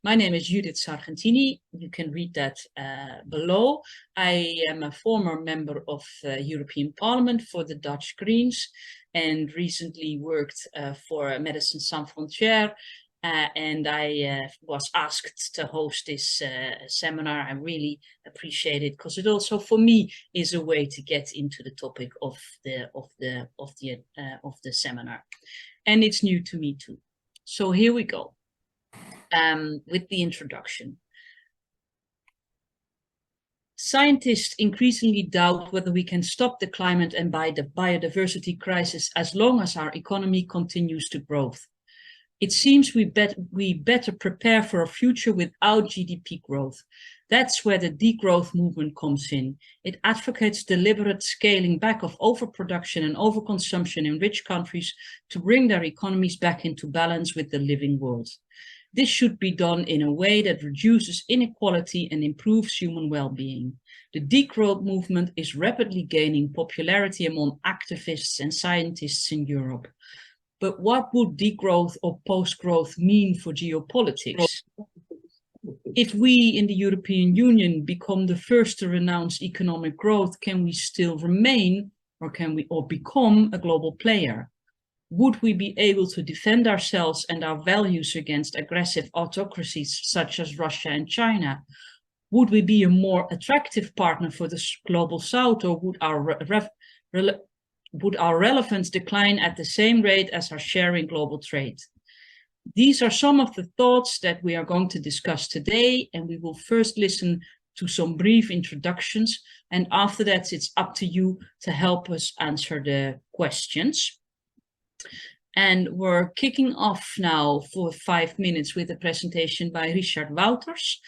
My name is Judith Sargentini. You can read that below. I am a former member of European Parliament for the Dutch Greens and recently worked for Médecins Sans Frontières. And I was asked to host this seminar. I really appreciate it because it also, for me, is a way to get into the topic of the seminar, and it's new to me too. So here we go with the introduction. Scientists increasingly doubt whether we can stop the climate and the biodiversity crisis as long as our economy continues to grow. It seems we better prepare for a future without GDP growth. That's where the degrowth movement comes in. It advocates deliberate scaling back of overproduction and overconsumption in rich countries to bring their economies back into balance with the living world. This should be done in a way that reduces inequality and improves human well-being. The degrowth movement is rapidly gaining popularity among activists and scientists in Europe. But what would degrowth or post-growth mean for geopolitics? If we in the European Union become the first to renounce economic growth, can we still remain or become a global player? Would we be able to defend ourselves and our values against aggressive autocracies such as Russia and China? Would we be a more attractive partner for the global South, or would our relevance decline at the same rate as our share in global trade? These are some of the thoughts that we are going to discuss today, and we will first listen to some brief introductions, and after that it's up to you to help us answer the questions. And we're kicking off now for 5 minutes with a presentation by Richard Wouters.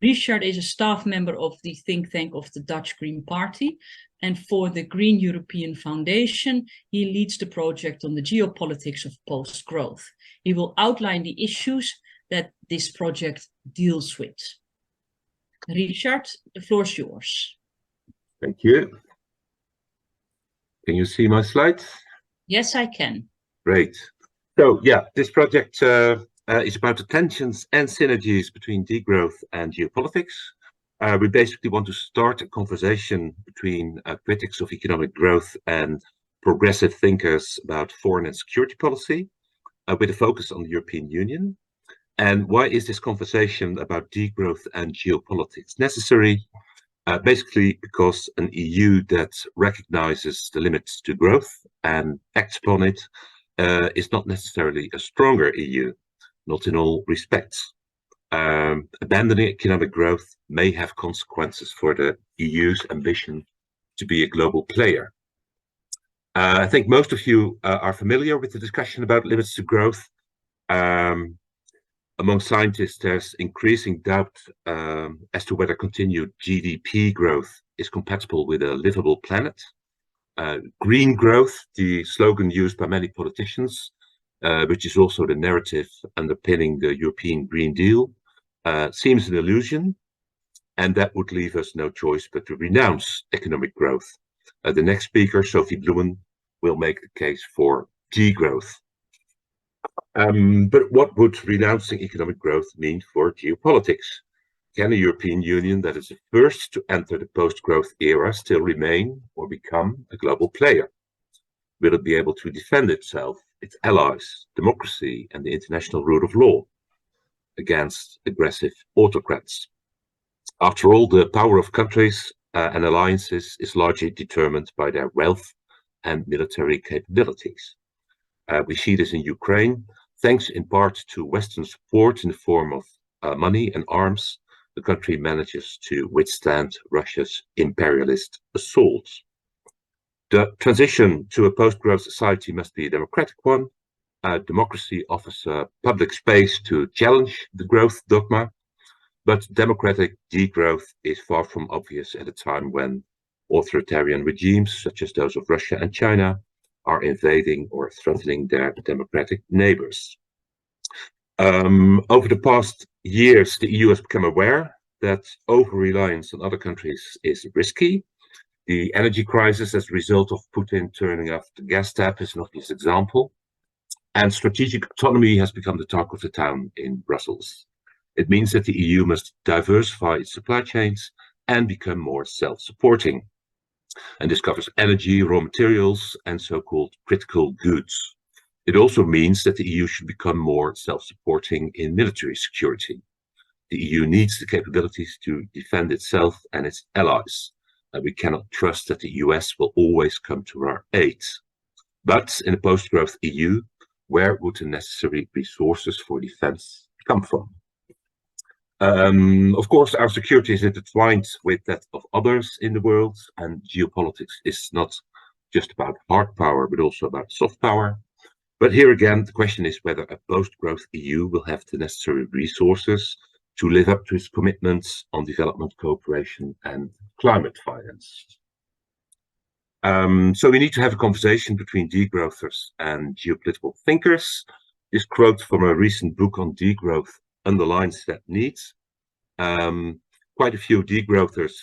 Richard is a staff member of the think tank of the Dutch Green Party, and for the Green European Foundation, he leads the project on the geopolitics of post-growth. He will outline the issues that this project deals with. Richard, the floor is yours. Thank you. Can you see my slides? Yes, I can. Great. So yeah, this project is about the tensions and synergies between degrowth and geopolitics. We basically want to start a conversation between critics of economic growth and progressive thinkers about foreign and security policy, with a focus on the European Union. And why is this conversation about degrowth and geopolitics necessary? Basically because an EU that recognizes the limits to growth and acts upon it is not necessarily a stronger EU, not in all respects. Abandoning economic growth may have consequences for the EU's ambition to be a global player. I think most of you are familiar with the discussion about limits to growth. Among scientists, there's increasing doubt as to whether continued GDP growth is compatible with a livable planet. Green growth, the slogan used by many politicians, which is also the narrative underpinning the European Green Deal, seems an illusion, and that would leave us no choice but to renounce economic growth. The next speaker, Sophie Bloemen, will make the case for degrowth. But what would renouncing economic growth mean for geopolitics? Can a European Union that is the first to enter the post-growth era still remain or become a global player? Will it be able to defend itself, its allies, democracy, and the international rule of law against aggressive autocrats? After all, the power of countries and alliances is largely determined by their wealth and military capabilities. We see this in Ukraine, thanks in part to Western support in the form of money and arms. The country manages to withstand Russia's imperialist assaults. The transition to a post-growth society must be a democratic one. Democracy offers a public space to challenge the growth dogma, but democratic degrowth is far from obvious at a time when authoritarian regimes, such as those of Russia and China, are invading or threatening their democratic neighbors. Over the past years, the EU has become aware that over-reliance on other countries is risky. The energy crisis as a result of Putin turning off the gas tap is an obvious example. And strategic autonomy has become the talk of the town in Brussels. It means that the EU must diversify its supply chains and become more self-supporting. And this covers energy, raw materials, and so-called critical goods. It also means that the EU should become more self-supporting in military security. The EU needs the capabilities to defend itself and its allies, and we cannot trust that the US will always come to our aid. But in a post-growth EU, where would the necessary resources for defense come from? Of course, our security is intertwined with that of others in the world, and geopolitics is not just about hard power, but also about soft power. But here again, the question is whether a post-growth EU will have the necessary resources to live up to its commitments on development cooperation and climate finance. So we need to have a conversation between degrowthers and geopolitical thinkers. This quote from a recent book on degrowth underlines that need. Quite a few degrowthers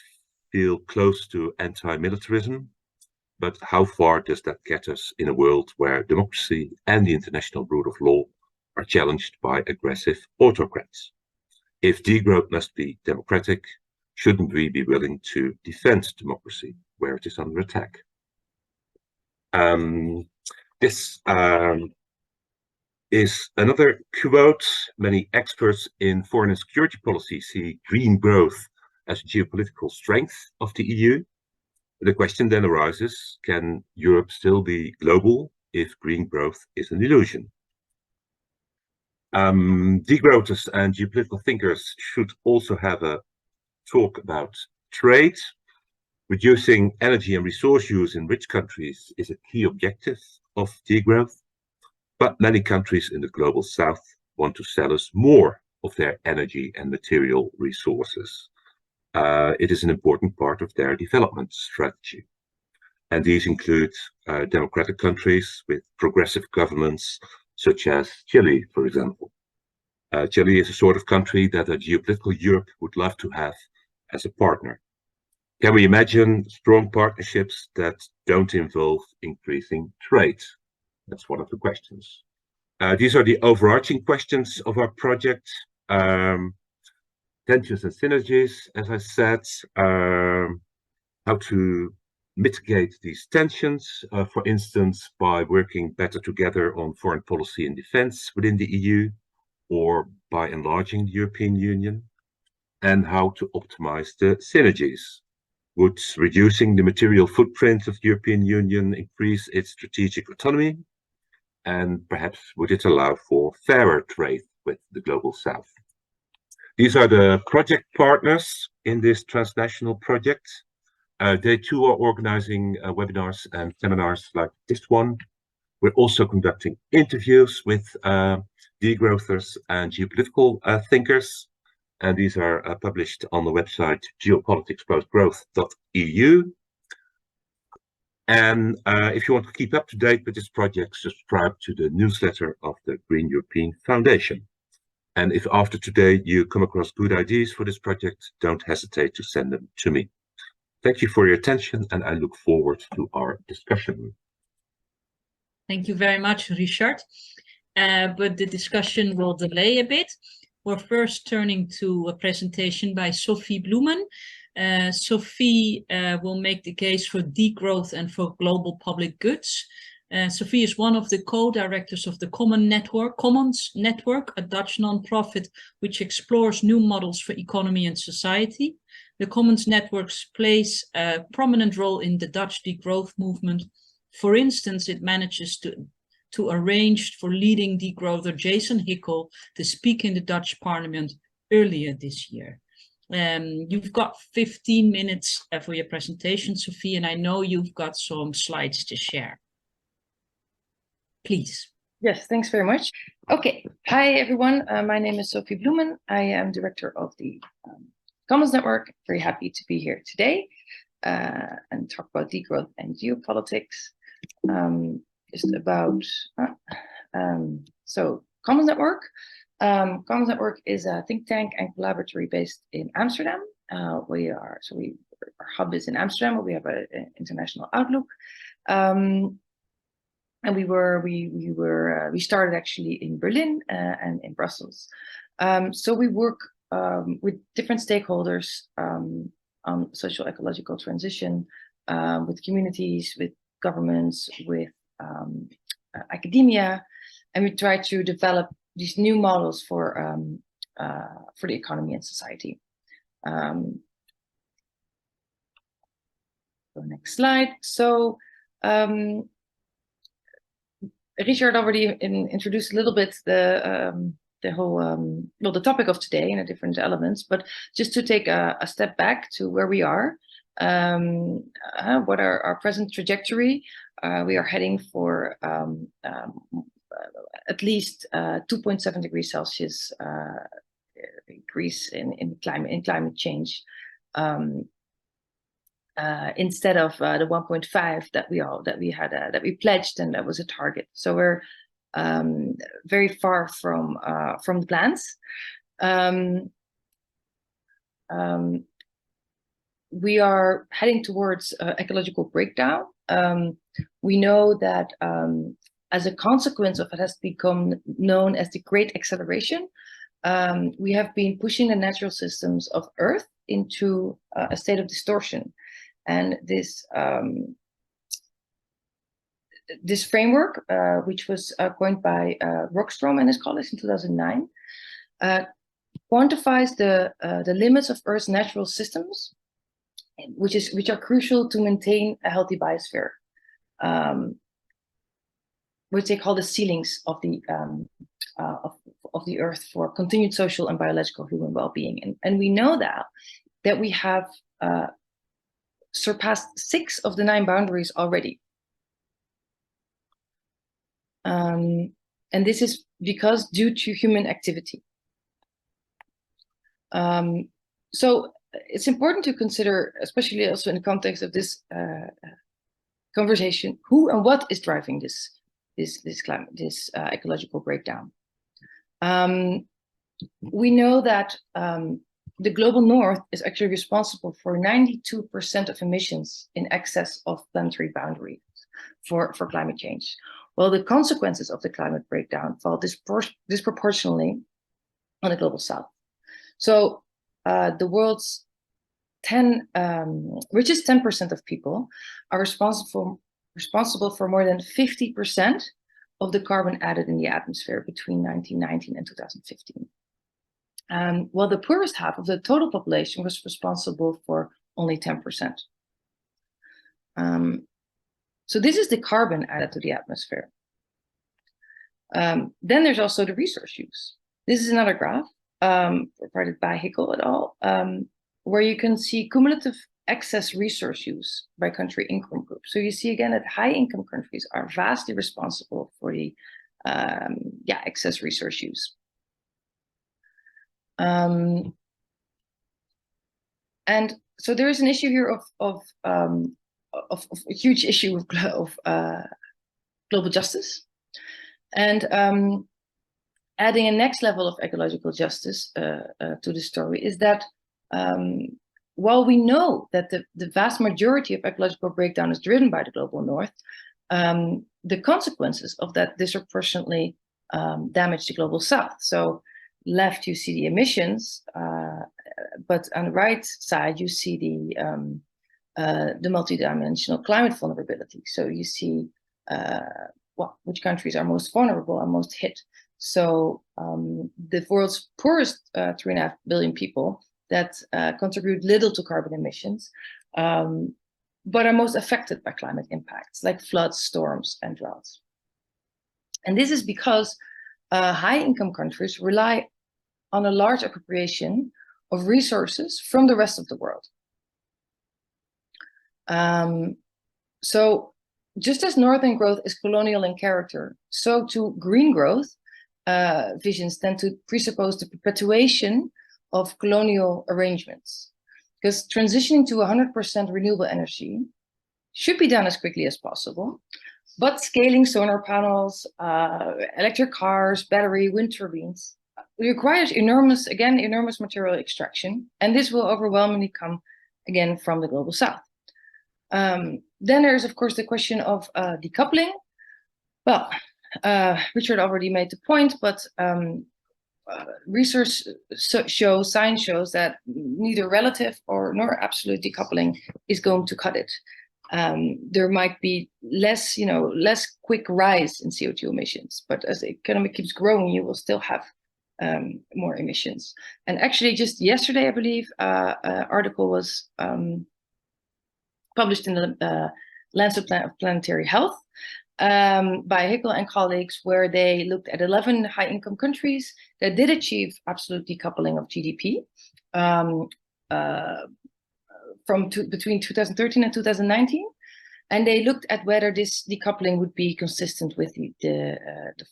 feel close to anti-militarism, but how far does that get us in a world where democracy and the international rule of law are challenged by aggressive autocrats? If degrowth must be democratic, shouldn't we be willing to defend democracy where it is under attack? This is another quote. Many experts in foreign and security policy see green growth as a geopolitical strength of the EU. The question then arises, can Europe still be global if green growth is an illusion? Degrowthers and geopolitical thinkers should also have a talk about trade. Reducing energy and resource use in rich countries is a key objective of degrowth, but many countries in the global south want to sell us more of their energy and material resources. It is an important part of their development strategy. And these include democratic countries with progressive governments, such as Chile, for example. Chile is a sort of country that a geopolitical Europe would love to have as a partner. Can we imagine strong partnerships that don't involve increasing trade? That's one of the questions. These are the overarching questions of our project. Tensions and synergies, as I said, how to mitigate these tensions, for instance, by working better together on foreign policy and defense within the EU, or by enlarging the European Union, and how to optimize the synergies. Would reducing the material footprint of the European Union increase its strategic autonomy? And perhaps would it allow for fairer trade with the global south? These are the project partners in this transnational project. They too are organizing webinars and seminars like this one. We're also conducting interviews with degrowthers and geopolitical thinkers. And these are published on the website geopoliticspostgrowth.eu. And if you want to keep up to date with this project, subscribe to the newsletter of the Green European Foundation. And if after today you come across good ideas for this project, don't hesitate to send them to me. Thank you for your attention, and I look forward to our discussion. Thank you very much, Richard. But the discussion will delay a bit. We're first turning to a presentation by Sophie Bloemen. Sophie will make the case for degrowth and for global public goods. Sophie is one of the co-directors of the Commons Network, a Dutch non-profit which explores new models for economy and society. The Commons Network plays a prominent role in the Dutch degrowth movement. For instance, it manages to arrange for leading degrowther Jason Hickel to speak in the Dutch Parliament earlier this year. You've got 15 minutes for your presentation, Sophie, and I know you've got some slides to share. Please. Yes, thanks very much. Okay, hi everyone. My name is Sophie Bloemen. I am director of the Commons Network. Very happy to be here today and talk about degrowth and geopolitics. Just about so Commons Network. Commons Network is a think tank and collaboratory based in Amsterdam. Our hub is in Amsterdam, where we have an international outlook. And we started actually in Berlin and in Brussels. So we work with different stakeholders on social ecological transition, with communities, with governments, with academia, and we try to develop these new models for the economy and society. So next slide. So Richard already introduced a little bit the whole well, the topic of today and the different elements, but just to take a step back to where we are, what are our present trajectory. We are heading for at least 2.7 degrees Celsius increase in climate change, instead of the 1.5 that we pledged, and that was a target. So we're very far from the plans. We are heading towards ecological breakdown. We know that as a consequence of it has become known as the Great Acceleration, we have been pushing the natural systems of Earth into a state of distortion. And this framework, which was coined by Rockstrom and his colleagues in 2009, quantifies the limits of Earth's natural systems, which are crucial to maintain a healthy biosphere, which they call the ceilings of the Earth for continued social and biological human well-being. And we know that we have surpassed 6 of the 9 boundaries already. And this is because due to human activity. So it's important to consider, especially also in the context of this conversation, who and what is driving this ecological breakdown. We know that the global north is actually responsible for 92% of emissions in excess of planetary boundaries for climate change. Well, the consequences of the climate breakdown fall disproportionately on the global south. So the world's richest 10% of people are responsible for more than 50% of the carbon added in the atmosphere between 1919 and 2015. While the poorest half of the total population was responsible for only 10%. So this is the carbon added to the atmosphere. Then there's also the resource use. This is another graph provided by Hickel et al., where you can see cumulative excess resource use by country income group. So you see again that high income countries are vastly responsible for the excess resource use. And so there is an issue here of a huge issue of global justice, and adding a next level of ecological justice to the story is that while we know that the vast majority of ecological breakdown is driven by the global north, the consequences of that disproportionately damage the global south. So left, you see the emissions, but on the right side, you see the multidimensional climate vulnerability. So you see which countries are most vulnerable and most hit. So the world's poorest 3.5 billion people that contribute little to carbon emissions, but are most affected by climate impacts like floods, storms, and droughts. And this is because high-income countries rely on a large appropriation of resources from the rest of the world. So just as northern growth is colonial in character, so too green growth visions tend to presuppose the perpetuation of colonial arrangements, because transitioning to 100% renewable energy should be done as quickly as possible, but scaling solar panels, electric cars, battery, wind turbines requires enormous material extraction, and this will overwhelmingly come again from the global south. Then there's of course the question of decoupling. Well, Richard already made the point, but science shows that neither relative nor absolute decoupling is going to cut it. There might be less quick rise in CO2 emissions, but as the economy keeps growing, you will still have more emissions. And actually, just yesterday, I believe, an article was published in the Lancet of Planetary Health by Hickel and colleagues, where they looked at 11 high-income countries that did achieve absolute decoupling of GDP between 2013 and 2019. And they looked at whether this decoupling would be consistent with the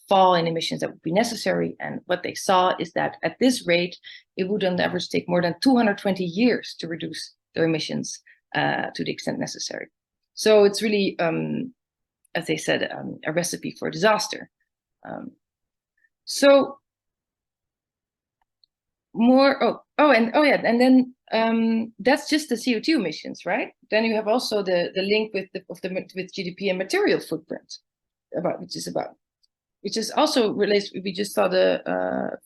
fall in emissions that would be necessary. And what they saw is that at this rate, it would on average take more than 220 years to reduce their emissions to the extent necessary. So it's really, as they said, a recipe for disaster. And then that's just the CO2 emissions, right? Then you have also the link with GDP and material footprint, which is also relates. We just saw the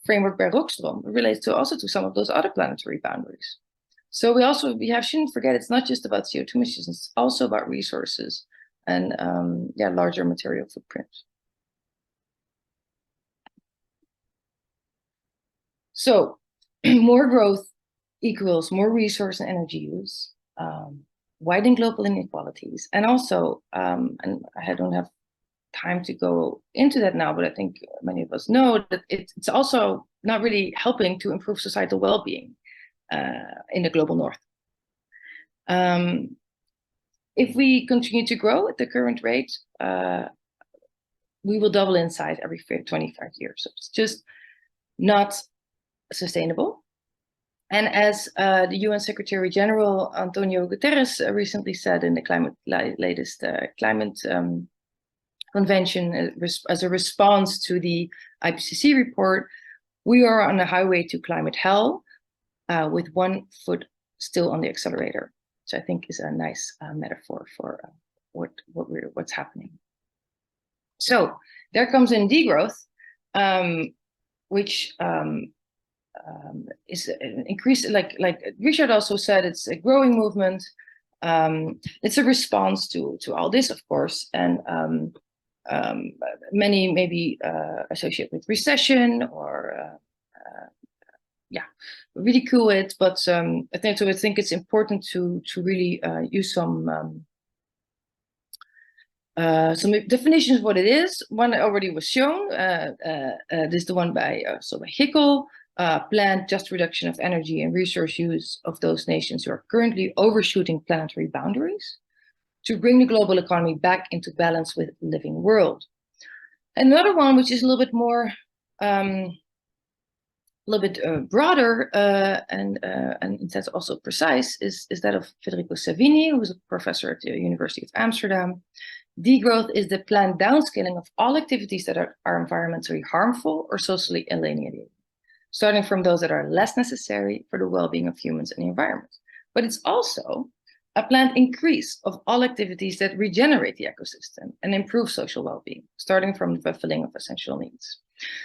framework by Rockström. It relates to some of those other planetary boundaries. So we shouldn't forget, it's not just about CO2 emissions, it's also about resources and larger material footprint. So more growth equals more resource and energy use, widening global inequalities, and also, and I don't have time to go into that now, but I think many of us know that it's also not really helping to improve societal well-being in the global north. If we continue to grow at the current rate, we will double in size every 25 years. So it's just not sustainable. And as the UN Secretary General Antonio Guterres recently said in the latest climate convention, as a response to the IPCC report, we are on a highway to climate hell with one foot still on the accelerator, which I think is a nice metaphor for what's happening. So there comes in degrowth, which is an increase, like Richard also said, it's a growing movement. It's a response to all this, of course, and many maybe associate with recession or ridicule it, but I think it's important to really use some definitions of what it is. One already was shown. This is the one by Hickel. Planned just reduction of energy and resource use of those nations who are currently overshooting planetary boundaries to bring the global economy back into balance with the living world. Another one, which is a little bit more, broader and instead also precise, is that of Federico Savini, who is a professor at the University of Amsterdam. Degrowth is the planned downscaling of all activities that are environmentally harmful or socially alienating, starting from those that are less necessary for the well-being of humans and the environment. But it's also a planned increase of all activities that regenerate the ecosystem and improve social well-being, starting from the fulfilling of essential needs.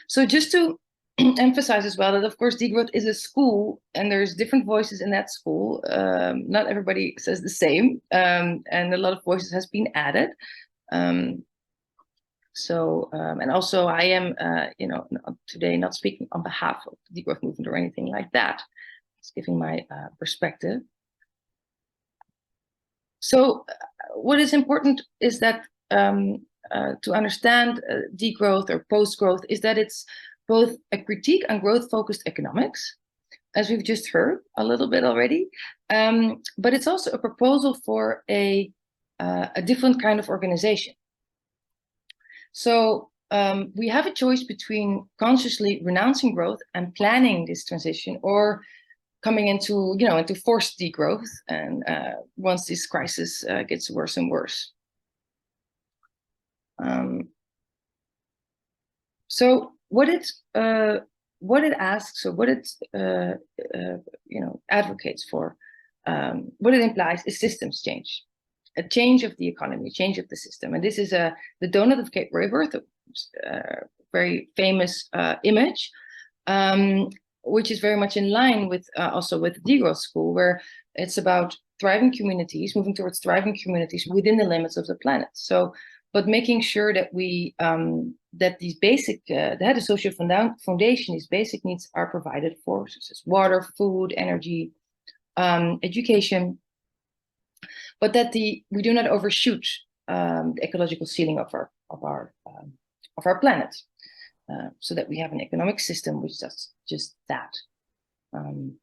So just to emphasize as well that, of course, degrowth is a school and there's different voices in that school. Not everybody says the same, and a lot of voices has been added. And also I am, today not speaking on behalf of the degrowth movement or anything like that. Just giving my perspective. So what is important is that to understand degrowth or post-growth is that it's both a critique on growth-focused economics, as we've just heard a little bit already, but it's also a proposal for a different kind of organization. So we have a choice between consciously renouncing growth and planning this transition, or coming into forced degrowth, and once this crisis gets worse and worse. So what it asks, or what it advocates for, what it implies is systems change. A change of the economy, change of the system. And this is the donut of Cape Raworth, a very famous image which is very much in line with also with the degrowth school, where it's about thriving communities, moving towards thriving communities within the limits of the planet. So, but making sure that we that these basic, the social foundation, these basic needs are provided for, such as water, food, energy, education, but that we do not overshoot the ecological ceiling of our planet, so that we have an economic system which does just that. I'll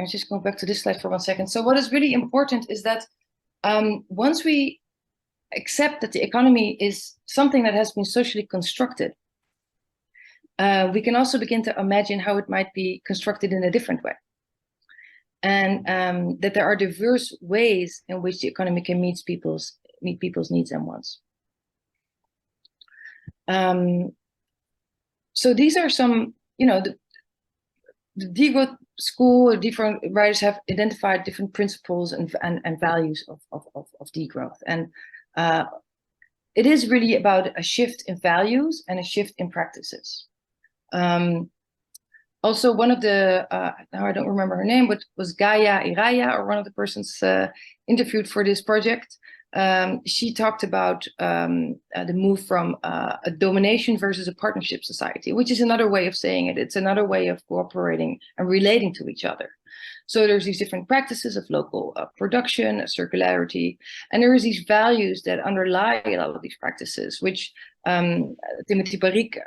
just go back to this slide for 1 second. So what is really important is that once we accept that the economy is something that has been socially constructed, we can also begin to imagine how it might be constructed in a different way. And that there are diverse ways in which the economy can meet people's needs and wants. So these are some, the degrowth school, different writers have identified different principles and values of degrowth. And it is really about a shift in values and a shift in practices. Also, one of the, now I don't remember her name, but was Gaia Iraya, or one of the persons interviewed for this project. She talked about the move from a domination versus a partnership society, which is another way of saying it. It's another way of cooperating and relating to each other. So there's these different practices of local production, circularity, and there is these values that underlie a lot of these practices, which Timothy Parikh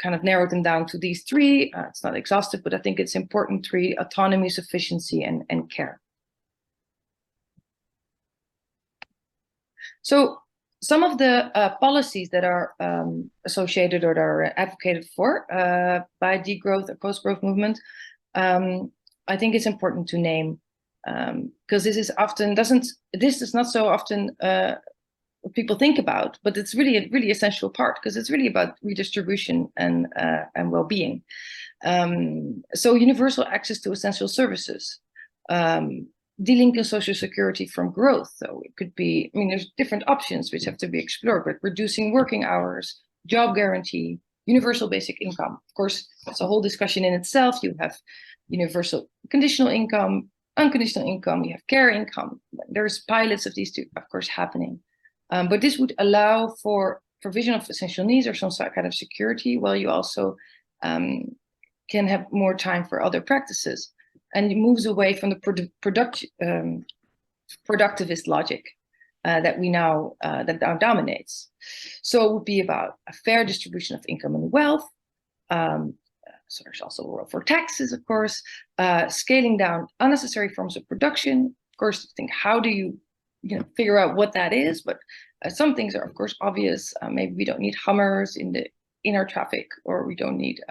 kind of narrowed them down to these three. It's not exhaustive, but I think it's important three: autonomy, sufficiency, and care. So some of the policies that are associated or that are advocated for by degrowth or post-growth movement, I think it's important to name, because this is often this is not so often what people think about, but it's really a really essential part, because it's really about redistribution and well-being. So universal access to essential services, delinking social security from growth. So it could be, there's different options which have to be explored, but reducing working hours, job guarantee, universal basic income. Of course, that's a whole discussion in itself. You have universal conditional income, unconditional income, you have care income. There's pilots of these two, of course, happening. But this would allow for provision of essential needs or some kind of security, while you also can have more time for other practices. And it moves away from the productivist logic that now dominates. So it would be about a fair distribution of income and wealth. So there's also a role for taxes, of course, scaling down unnecessary forms of production. Of course, think, how do you figure out what that is? But some things are, of course, obvious. Maybe we don't need Hummers in our traffic, or we don't need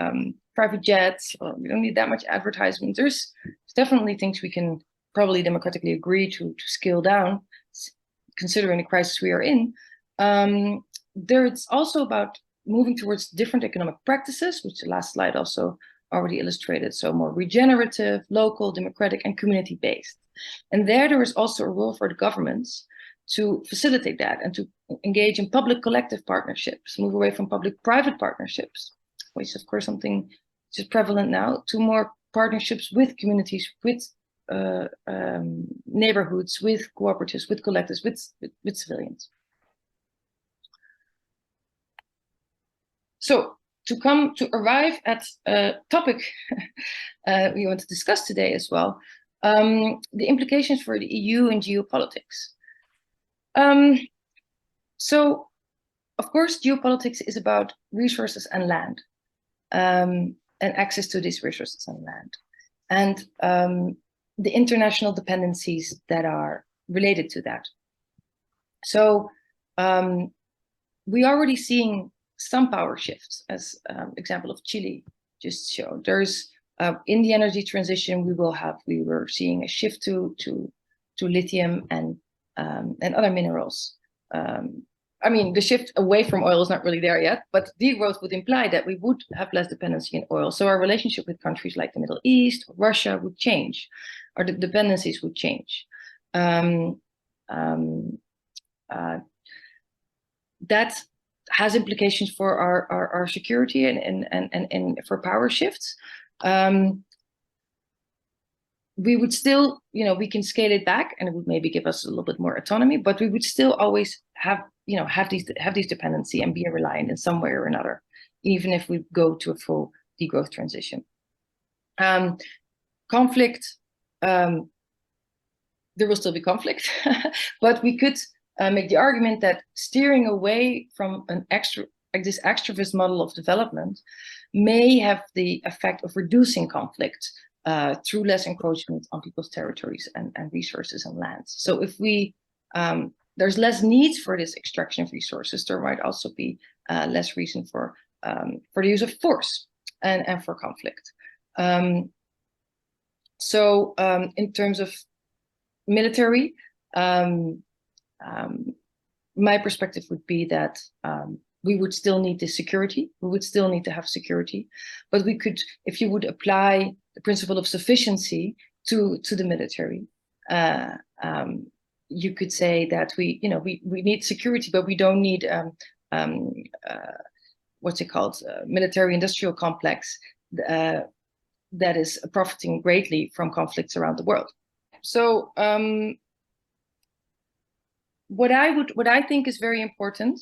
private jets, or we don't need that much advertisement. There's definitely things we can probably democratically agree to scale down, considering the crisis we are in. It's also about moving towards different economic practices, which the last slide also already illustrated. So more regenerative, local, democratic, and community-based. And there is also a role for the governments to facilitate that and to engage in public collective partnerships, move away from public-private partnerships, which is, of course, something which is prevalent now, to more partnerships with communities, with neighborhoods, with cooperatives, with collectives, with civilians. So to arrive at a topic we want to discuss today as well, the implications for the EU and geopolitics. So, of course, geopolitics is about resources and land, and access to these resources and land, and the international dependencies that are related to that. So we are already seeing some power shifts, as example of Chile just showed. There's in the energy transition, we were seeing a shift to lithium and other minerals. The shift away from oil is not really there yet, but degrowth would imply that we would have less dependency in oil. So our relationship with countries like the Middle East or Russia would change, or the dependencies would change. that has implications for our security and for power shifts. We would still, we can scale it back, and it would maybe give us a little bit more autonomy, but we would still always have these dependency and be reliant in some way or another, even if we go to a full degrowth transition. Conflict, there will still be conflict, but we could make the argument that steering away from this extravist model of development may have the effect of reducing conflict through less encroachment on people's territories and resources and lands. So if there's less need for this extraction of resources, there might also be less reason for the use of force and for conflict. So in terms of military, my perspective would be that we would still need this security. We would still need to have security, but we could, if you would apply the principle of sufficiency to the military, you could say that we need security, but we don't need what's it called, military-industrial complex that is profiting greatly from conflicts around the world. So what I think is very important,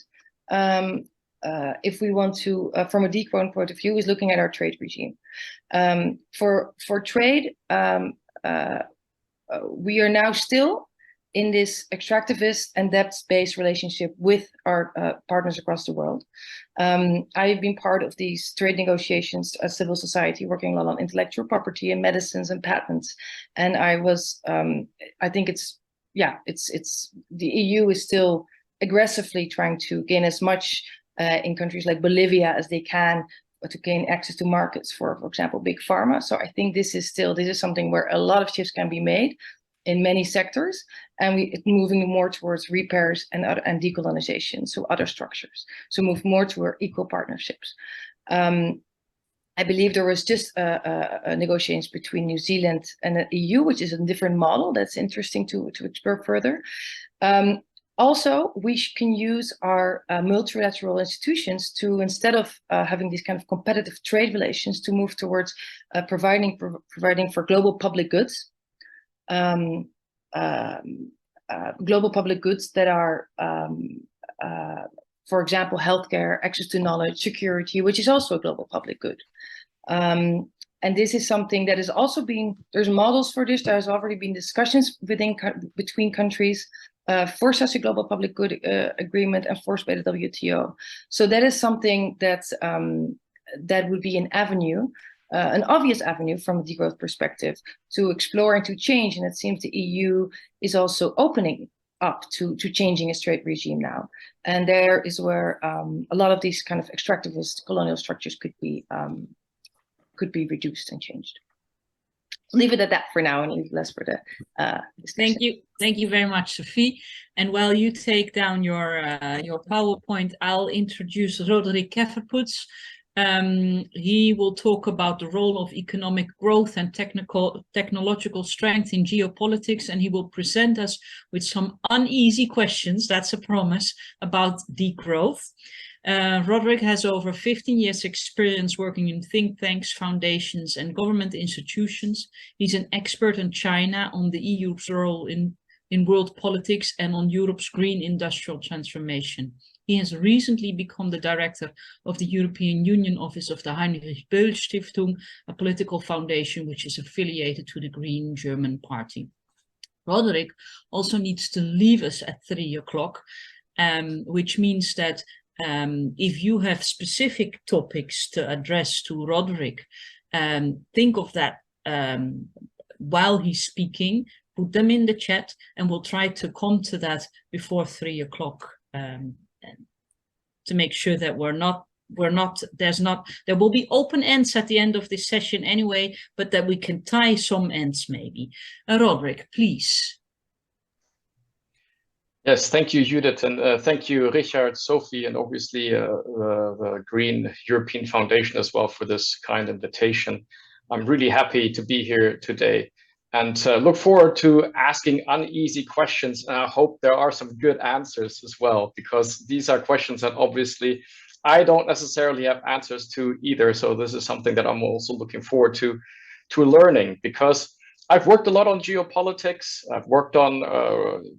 if we want to, from a degrowth point of view, is looking at our trade regime. For trade, we are now still in this extractivist and debt-based relationship with our partners across the world. I've been part of these trade negotiations as civil society, working a lot on intellectual property and medicines and patents. And I think the EU is still aggressively trying to gain as much in countries like Bolivia as they can to gain access to markets for example, big pharma. So I think this is something where a lot of shifts can be made in many sectors, and it's moving more towards repairs and decolonization, so other structures. So move more toward equal partnerships. I believe there was just a negotiations between New Zealand and the EU, which is a different model that's interesting to explore further. Also, we can use our multilateral institutions to, instead of having these kind of competitive trade relations, to move towards providing for global public goods. Global public goods that are, for example, healthcare, access to knowledge, security, which is also a global public good. And this is something that is also there's models for this. There's already been discussions between countries for such a global public good agreement enforced by the WTO. So that is something that would be an avenue, an obvious avenue from a degrowth perspective to explore and to change. And it seems the EU is also opening up to changing its trade regime now. And there is where a lot of these kind of extractivist colonial structures could be reduced and changed. Leave it at that for now and leave less for the discussion. Thank you very much, Sophie. And while you take down your PowerPoint, I'll introduce Roderick Kefferpütz. He will talk about the role of economic growth and technological strength in geopolitics, and he will present us with some uneasy questions, that's a promise, about degrowth. Roderick has over 15 years experience working in think tanks, foundations and government institutions. He's an expert in China, on the EU's role in world politics and on Europe's green industrial transformation. He has recently become the director of the European Union office of the Heinrich-Böll-Stiftung, a political foundation which is affiliated to the Green German Party. Roderick also needs to leave us at 3 o'clock, which means that if you have specific topics to address to Roderick, think of that while he's speaking, put them in the chat, and we'll try to come to that before 3 o'clock. To make sure that there will be open ends at the end of this session anyway, but that we can tie some ends maybe. Roderick, please. Yes, thank you, Judith, and thank you, Richard, Sophie, and obviously the Green European Foundation as well for this kind invitation. I'm really happy to be here today. and look forward to asking uneasy questions. And I hope there are some good answers as well, because these are questions that obviously I don't necessarily have answers to either. So this is something that I'm also looking forward to learning, because I've worked a lot on geopolitics. I've worked on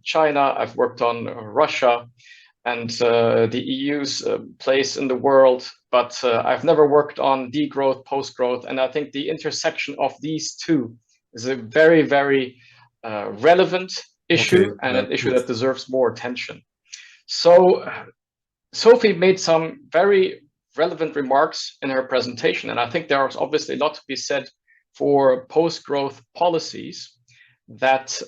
China. I've worked on Russia and the EU's place in the world, but I've never worked on degrowth, post-growth. And I think the intersection of these two is a very, very relevant issue, and an issue that deserves more attention. So Sophie made some very relevant remarks in her presentation, and I think there is obviously a lot to be said for post-growth policies that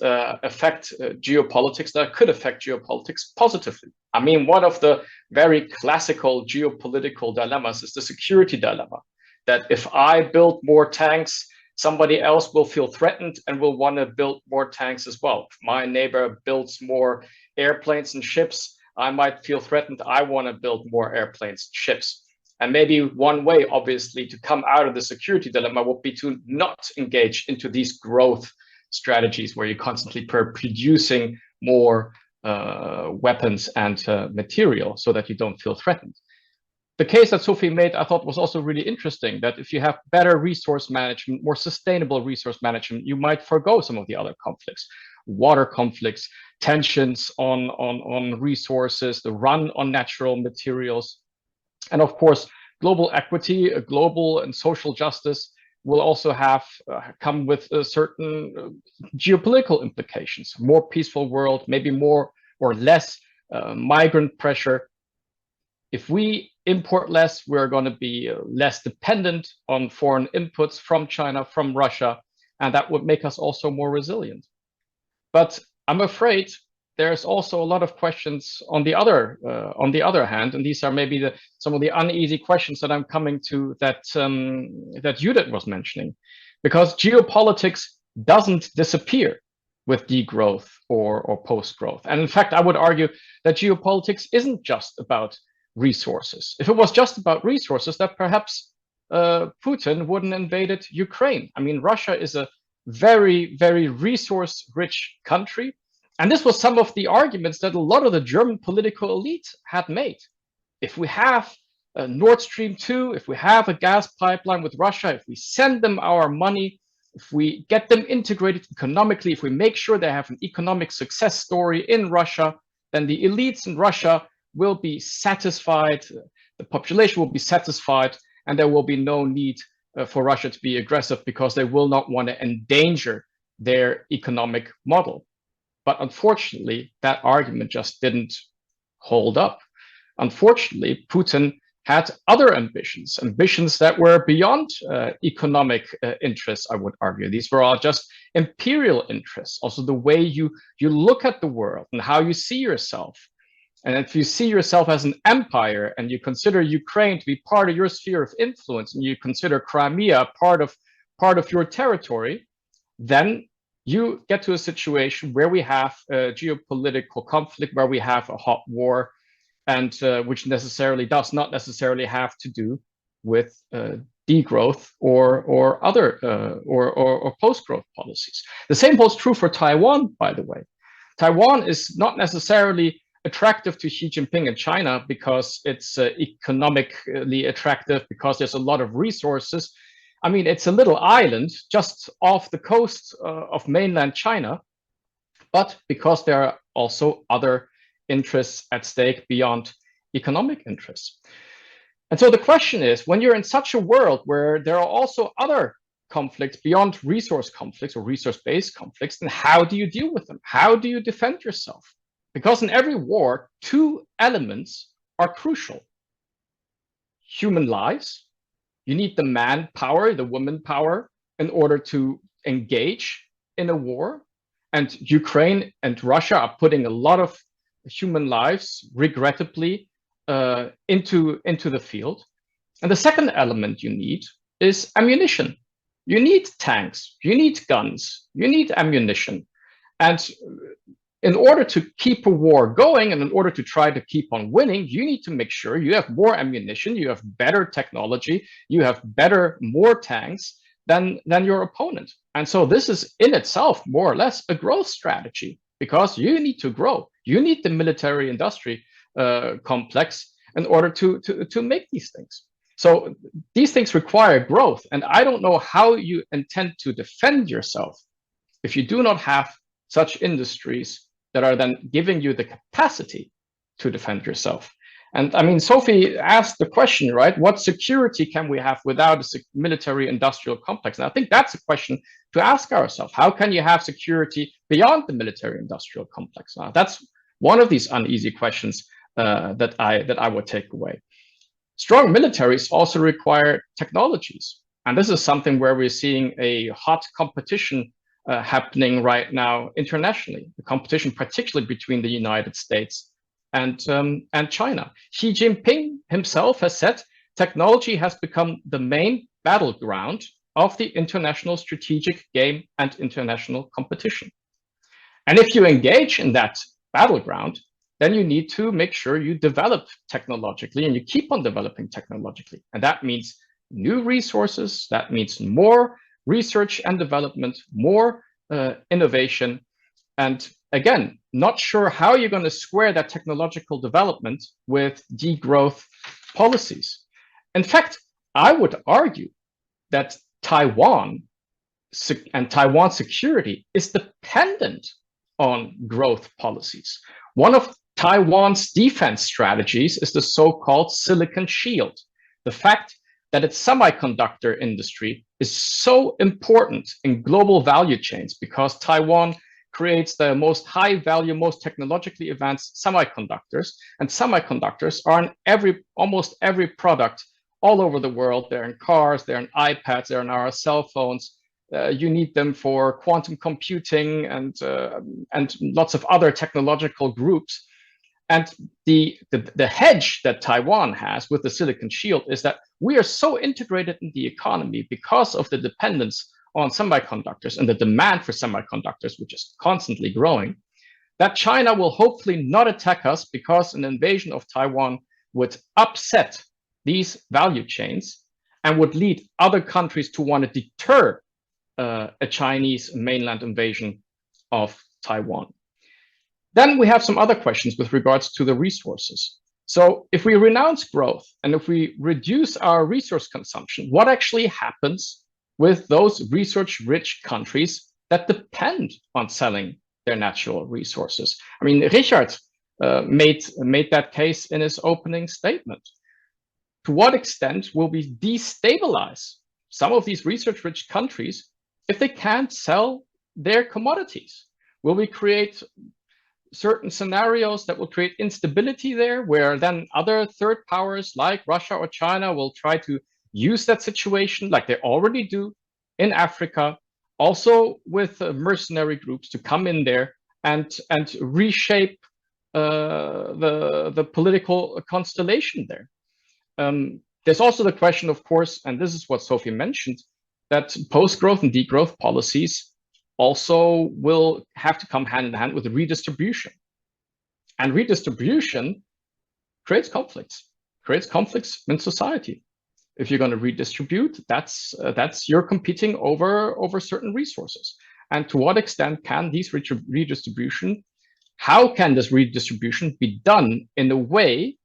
affect geopolitics, that could affect geopolitics positively. I mean, one of the very classical geopolitical dilemmas is the security dilemma, that if I build more tanks, somebody else will feel threatened and will want to build more tanks as well. If my neighbor builds more airplanes and ships, I might feel threatened. I want to build more airplanes and ships. And maybe one way, obviously, to come out of the security dilemma would be to not engage into these growth strategies where you're constantly producing more weapons and material so that you don't feel threatened. The case that Sophie made, I thought, was also really interesting, that if you have better resource management, more sustainable resource management, you might forego some of the other conflicts, water conflicts, tensions on resources, the run on natural materials. And of course, global equity, global and social justice will also have come with certain geopolitical implications. More peaceful world, maybe more or less migrant pressure. If we import less, we're going to be less dependent on foreign inputs from China, from Russia, and that would make us also more resilient. But I'm afraid there's also a lot of questions on the other hand, and these are maybe some of the uneasy questions that I'm coming to that that Judith was mentioning, because geopolitics doesn't disappear with degrowth or post-growth. And in fact, I would argue that geopolitics isn't just about resources. If it was just about resources, that perhaps Putin wouldn't invaded Ukraine. I mean, Russia is a very, very resource-rich country. And this was some of the arguments that a lot of the German political elite had made. If we have Nord Stream 2, if we have a gas pipeline with Russia, if we send them our money, if we get them integrated economically, if we make sure they have an economic success story in Russia, then the elites in Russia will be satisfied, the population will be satisfied, and there will be no need for Russia to be aggressive, because they will not want to endanger their economic model. But unfortunately, that argument just didn't hold up. Unfortunately, Putin had other ambitions that were beyond economic interests, I would argue. These were all just imperial interests, also the way you look at the world and how you see yourself. And if you see yourself as an empire and you consider Ukraine to be part of your sphere of influence, and you consider Crimea part of your territory, then you get to a situation where we have a geopolitical conflict, where we have a hot war, and which does not necessarily have to do with degrowth or other or post-growth policies. The same holds true for Taiwan, by the way. Taiwan is not necessarily attractive to Xi Jinping in China because it's economically attractive, because there's a lot of resources. I mean, it's a little island just off the coast of mainland China, but because there are also other interests at stake beyond economic interests. And so the question is, when you're in such a world where there are also other conflicts beyond resource conflicts or resource-based conflicts, then how do you deal with them? How do you defend yourself? Because in every war, two elements are crucial: human lives. You need the manpower, the woman power, in order to engage in a war. And Ukraine and Russia are putting a lot of human lives, regrettably, into the field. And the second element you need is ammunition. You need tanks, you need guns, you need ammunition. And in order to keep a war going, and in order to try to keep on winning, you need to make sure you have more ammunition, you have better technology, you have more tanks than your opponent. And so this is in itself more or less a growth strategy, because you need to grow. You need the military industry complex in order to make these things. So these things require growth. And I don't know how you intend to defend yourself if you do not have such industries that are then giving you the capacity to defend yourself. And I mean, Sophie asked the question, right? What security can we have without a military industrial complex? And I think that's a question to ask ourselves. How can you have security beyond the military industrial complex? Now, that's one of these uneasy questions that I would take away. Strong militaries also require technologies. And this is something where we're seeing a hot competition happening right now internationally, the competition particularly between the United States and China. Xi Jinping himself has said technology has become the main battleground of the international strategic game and international competition. And if you engage in that battleground, then you need to make sure you develop technologically and you keep on developing technologically. And that means new resources, that means more research and development, more innovation. And again, not sure how you're going to square that technological development with degrowth policies. In fact, I would argue that Taiwan and Taiwan's security is dependent on growth policies. One of Taiwan's defense strategies is the so-called silicon shield. The fact that its semiconductor industry is so important in global value chains because Taiwan creates the most high value, most technologically advanced semiconductors, and semiconductors are in almost every product all over the world. They're in cars, they're in iPads, they're in our cell phones. You need them for quantum computing and lots of other technological groups. And the hedge that Taiwan has with the silicon shield is that we are so integrated in the economy because of the dependence on semiconductors and the demand for semiconductors, which is constantly growing, that China will hopefully not attack us because an invasion of Taiwan would upset these value chains and would lead other countries to want to deter a Chinese mainland invasion of Taiwan. Then we have some other questions with regards to the resources. So if we renounce growth and if we reduce our resource consumption, what actually happens with those resource-rich countries that depend on selling their natural resources? I mean, Richard made that case in his opening statement. To what extent will we destabilize some of these resource-rich countries if they can't sell their commodities? Will we create certain scenarios that will create instability there, where then other third powers like Russia or China will try to use that situation like they already do in Africa, also with mercenary groups to come in there and reshape the political constellation there. There's also the question, of course, and this is what Sophie mentioned, that post-growth and degrowth policies also will have to come hand in hand with redistribution. And redistribution creates conflicts in society. If you're going to redistribute, that's you're competing over certain resources. And to what extent can these redistribution, how can this redistribution be done in a way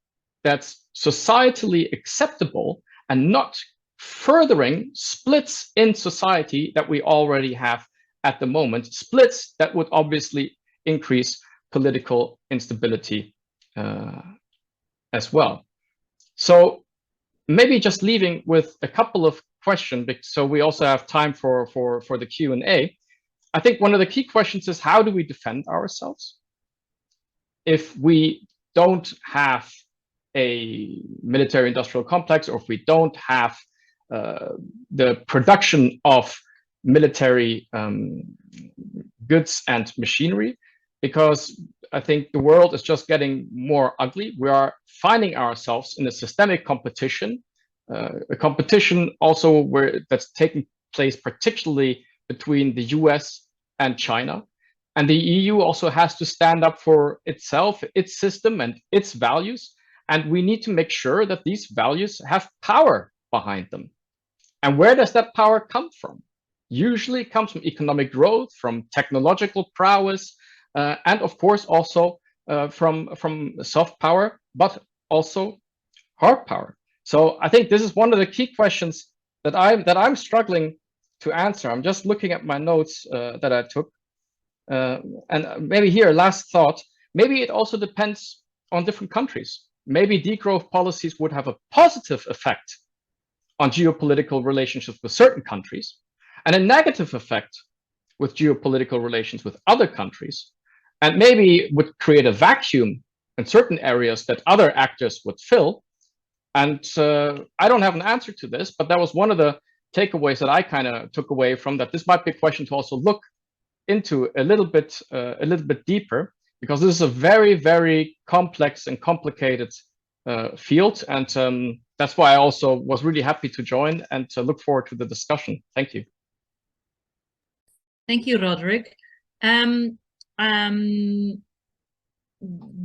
that's societally acceptable and not furthering splits in society that we already have at the moment, splits that would obviously increase political instability as well. So maybe just leaving with a couple of questions, so we also have time for the Q&A. I think one of the key questions is, how do we defend ourselves if we don't have a military industrial complex, or if we don't have the production of military goods and machinery? Because I think the world is just getting more ugly. We are finding ourselves in a systemic competition, a competition also that's taking place particularly between the US and China. And the EU also has to stand up for itself, its system and its values. And we need to make sure that these values have power behind them. And where does that power come from? Usually it comes from economic growth, from technological prowess, and of course also from soft power, but also hard power. So I think this is one of the key questions that I'm struggling to answer. I'm just looking at my notes that I took. And maybe here, last thought, maybe it also depends on different countries. Maybe degrowth policies would have a positive effect on geopolitical relationships with certain countries, and a negative effect with geopolitical relations with other countries, and maybe would create a vacuum in certain areas that other actors would fill. And I don't have an answer to this, but that was one of the takeaways that I kind of took away from that. This might be a question to also look into a little bit deeper, because this is a very, very complex and complicated field. And that's why I also was really happy to join and to look forward to the discussion. Thank you. Thank you, Roderick.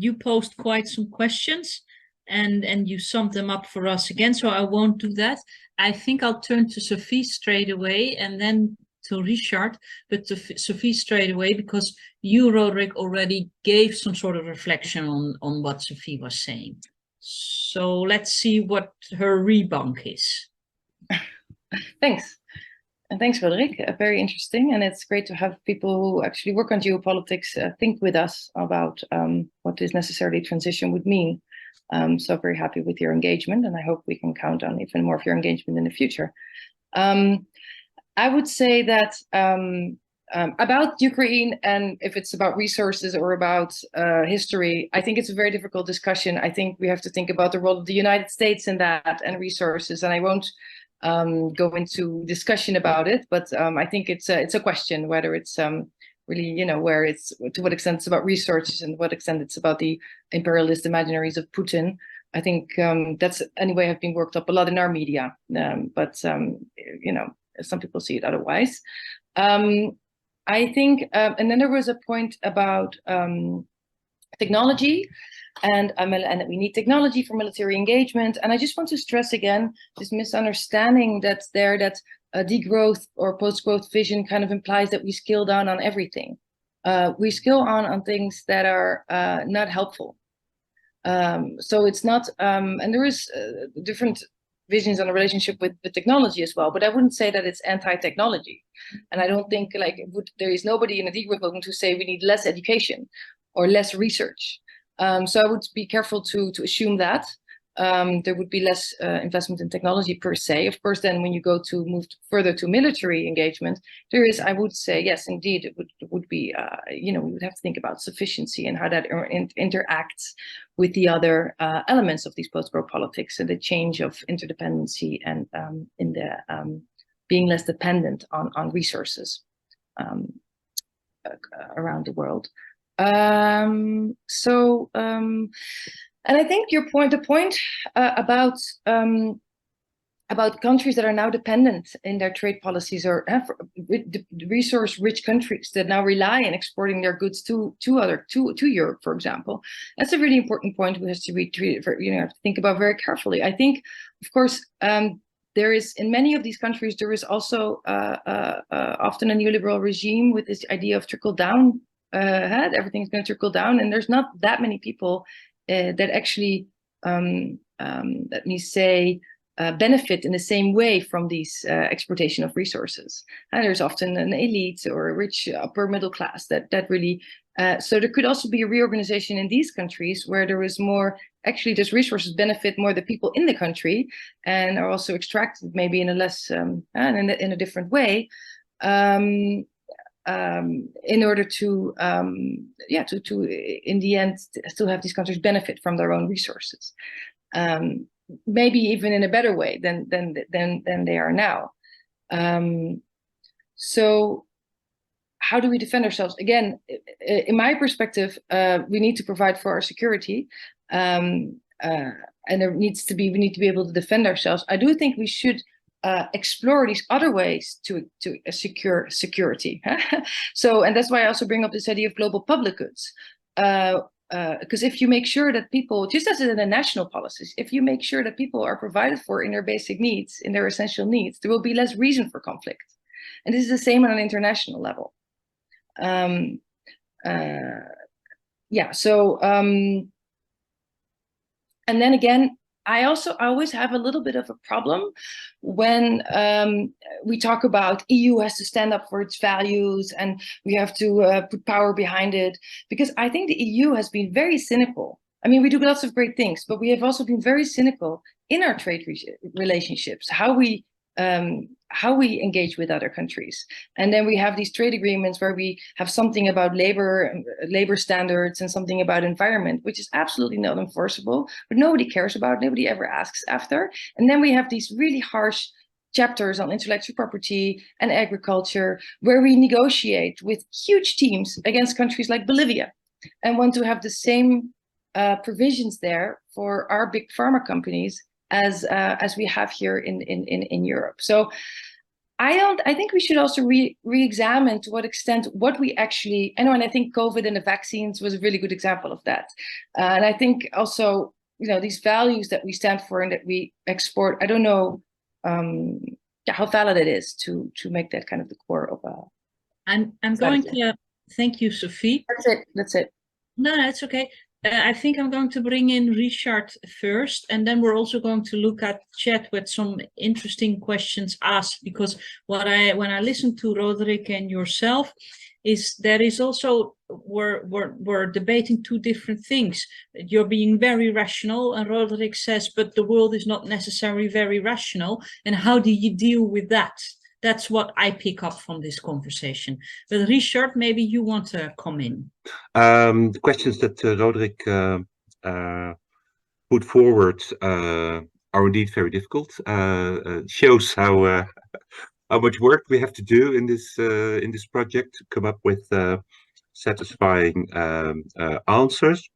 You posed quite some questions and you summed them up for us again, so I won't do that. I think I'll turn to Sophie straight away and then to Richard, but to Sophie straight away, because you, Roderick, already gave some sort of reflection on what Sophie was saying. So let's see what her rebunk is. Thanks. And thanks, Roderick. Very interesting. And it's great to have people who actually work on geopolitics think with us about what this necessarily transition would mean. So very happy with your engagement, and I hope we can count on even more of your engagement in the future. I would say that about Ukraine, and if it's about resources or about history, I think it's a very difficult discussion. I think we have to think about the role of the United States in that and resources, and I won't go into discussion about it, but I think it's a question whether it's really, you know, where it's, to what extent it's about resources and what extent it's about the imperialist imaginaries of Putin. I think that's anyway have been worked up a lot in our media, but you know, some people see it otherwise. I think, and then there was a point about technology, and that we need technology for military engagement. And I just want to stress again this misunderstanding that's there, that degrowth or post-growth vision kind of implies that we scale down on everything. We scale on things that are not helpful. So it's not, and there is different visions on a relationship with the technology as well, but I wouldn't say that it's anti-technology. And I don't think like there is nobody in a degrowth movement who say we need less education or less research. So I would be careful to assume that there would be less investment in technology per se. Of course, then when you go to move further to military engagement, there is, I would say, yes, indeed, it would be, you know, we would have to think about sufficiency and how that interacts with the other elements of these post-growth politics and the change of interdependency and in the being less dependent on resources around the world. And I think the point about countries that are now dependent in their trade policies or resource-rich countries that now rely on exporting their goods to Europe, for example, that's a really important point we have to be treated, you know, have to think about very carefully. I think, of course, there is in many of these countries there is also often a neoliberal regime with this idea of trickle down. Everything's going to trickle down, and there's not that many people that actually, let me say, benefit in the same way from these exportation of resources. And there's often an elite or a rich upper middle class that really. So there could also be a reorganization in these countries where there is more. Actually, those resources benefit more the people in the country and are also extracted maybe in a less in a different way. In order to in the end still have these countries benefit from their own resources, maybe even in a better way than they are now. So how do we defend ourselves? Again, in my perspective, we need to provide for our security, and we need to be able to defend ourselves. I do think we should explore these other ways to secure security. So, and that's why I also bring up this idea of global public goods. because if you make sure that people, just as in the national policies, if you make sure that people are provided for in their basic needs, in their essential needs, there will be less reason for conflict. And this is the same on an international level. Yeah, so, and then again, I always have a little bit of a problem when we talk about EU has to stand up for its values and we have to put power behind it, because I think the EU has been very cynical. I mean, we do lots of great things, but we have also been very cynical in our trade relationships, how we engage with other countries. And then we have these trade agreements where we have something about labor standards and something about environment, which is absolutely not enforceable, but nobody cares about, nobody ever asks after. And then we have these really harsh chapters on intellectual property and agriculture, where we negotiate with huge teams against countries like Bolivia and want to have the same provisions there for our big pharma companies as we have here in Europe. So I think we should also re-examine to what extent what we actually, and I think COVID and the vaccines was a really good example of that. And I think also, these values that we stand for and that we export, I don't know how valid it is to make that kind of the core of I'm going to, thank you, Sophie. That's it. No, that's okay. I think I'm going to bring in Richard first, and then we're also going to look at chat with some interesting questions asked, because when I listen to Roderick and yourself, there is also, we're debating two different things. You're being very rational, and Roderick says, but the world is not necessarily very rational, and how do you deal with that? That's what I pick up from this conversation. But Richard, maybe you want to come in. The questions that Roderick put forward are indeed very difficult. Shows how much work we have to do in this project to come up with satisfying answers.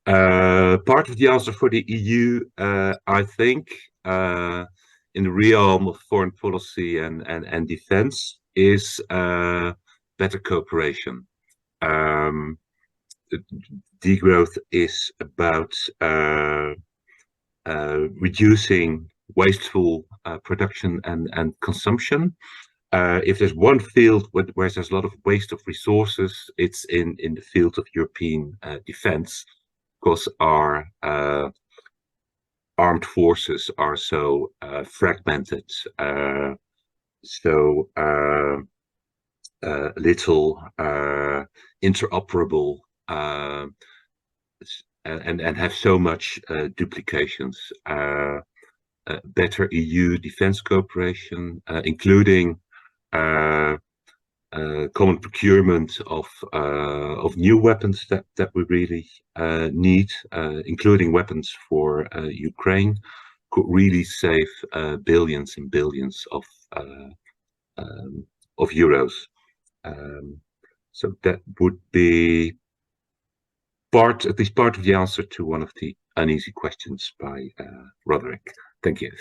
Part of the answer for the EU, I think, in the realm of foreign policy and defense, is better cooperation. Degrowth is about reducing wasteful production and consumption. If there's one field where there's a lot of waste of resources, it's in the field of European defense, because our armed forces are so fragmented, so little interoperable, and have so much duplications. Better EU defense cooperation, including common procurement of new weapons that we really need, including weapons for Ukraine, could really save billions and billions of euros. So that would be at least part of the answer to one of the uneasy questions by Roderick. Thank you.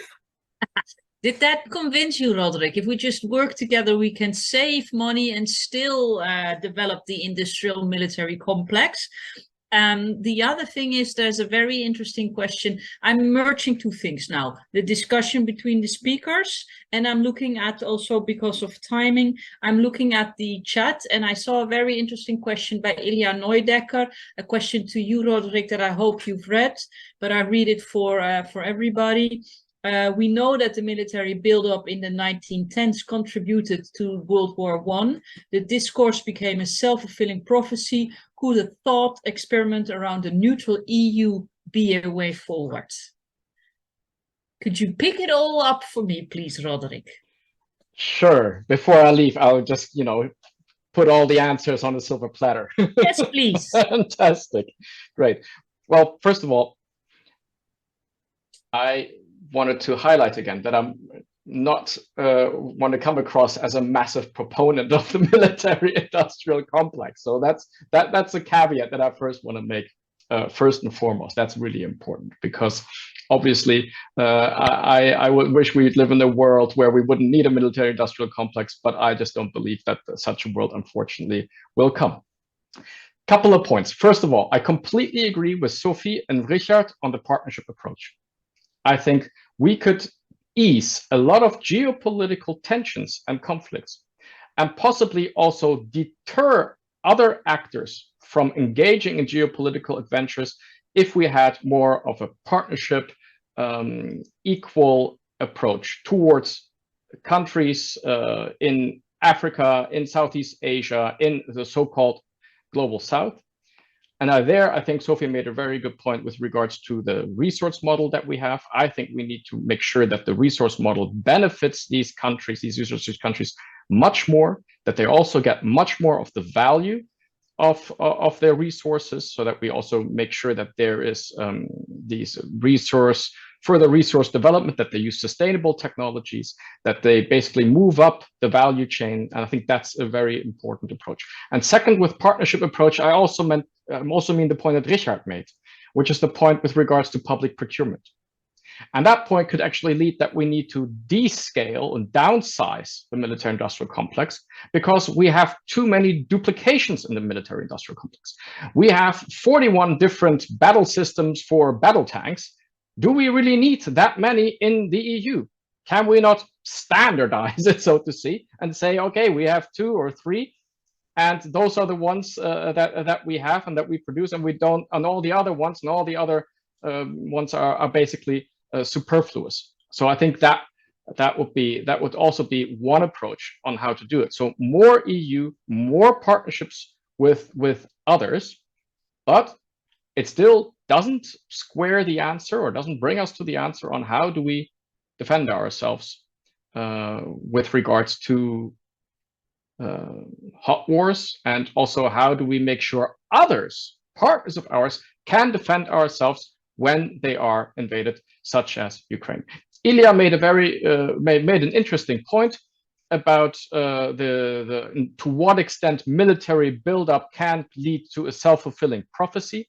Did that convince you, Roderick? If we just work together, we can save money and still develop the industrial military complex. The other thing is, there's a very interesting question. I'm merging two things now. The discussion between the speakers, and I'm looking at also, because of timing, I'm looking at the chat, and I saw a very interesting question by Ilya Neudecker, a question to you, Roderick, that I hope you've read, but I read it for everybody. We know that the military buildup in the 1910s contributed to World War I. The discourse became a self-fulfilling prophecy. Could a thought experiment around a neutral EU be a way forward? Could you pick it all up for me, please, Roderick? Sure. Before I leave, I'll just, put all the answers on a silver platter. Yes, please. Fantastic. Great. Well, first of all, I wanted to highlight again that I'm not want to come across as a massive proponent of the military industrial complex. So that's a caveat that I first want to make first and foremost. That's really important, because obviously I would wish we'd live in a world where we wouldn't need a military industrial complex, but I just don't believe that such a world unfortunately will come. Couple of points. First of all, I completely agree with Sophie and Richard on the partnership approach. I think we could ease a lot of geopolitical tensions and conflicts, and possibly also deter other actors from engaging in geopolitical adventures if we had more of a partnership, equal approach towards countries in Africa, in Southeast Asia, in the so-called Global South. And I think Sophie made a very good point with regards to the resource model that we have. I think we need to make sure that the resource model benefits these countries, these resource-rich countries, much more, that they also get much more of the value of their resources, so that we also make sure that there is further resource development, that they use sustainable technologies, that they basically move up the value chain. And I think that's a very important approach. And second, with partnership approach, I also mean the point that Richard made, which is the point with regards to public procurement. And that point could actually lead that we need to descale and downsize the military industrial complex, because we have too many duplications in the military industrial complex. We have 41 different battle systems for battle tanks. Do we really need that many in the EU? Can we not standardize it, so to say, and say, okay, we have 2 or 3, and those are the ones that we have and that we produce, and we don't, and all the other ones and all the other ones are basically superfluous. So I think that would also be one approach on how to do it. So more EU, more partnerships with others, but it still doesn't square the answer, or doesn't bring us to the answer on how do we defend ourselves with regards to hot wars, and also how do we make sure others, partners of ours, can defend ourselves when they are invaded, such as Ukraine. Ilya made made an interesting point about to what extent military buildup can lead to a self-fulfilling prophecy.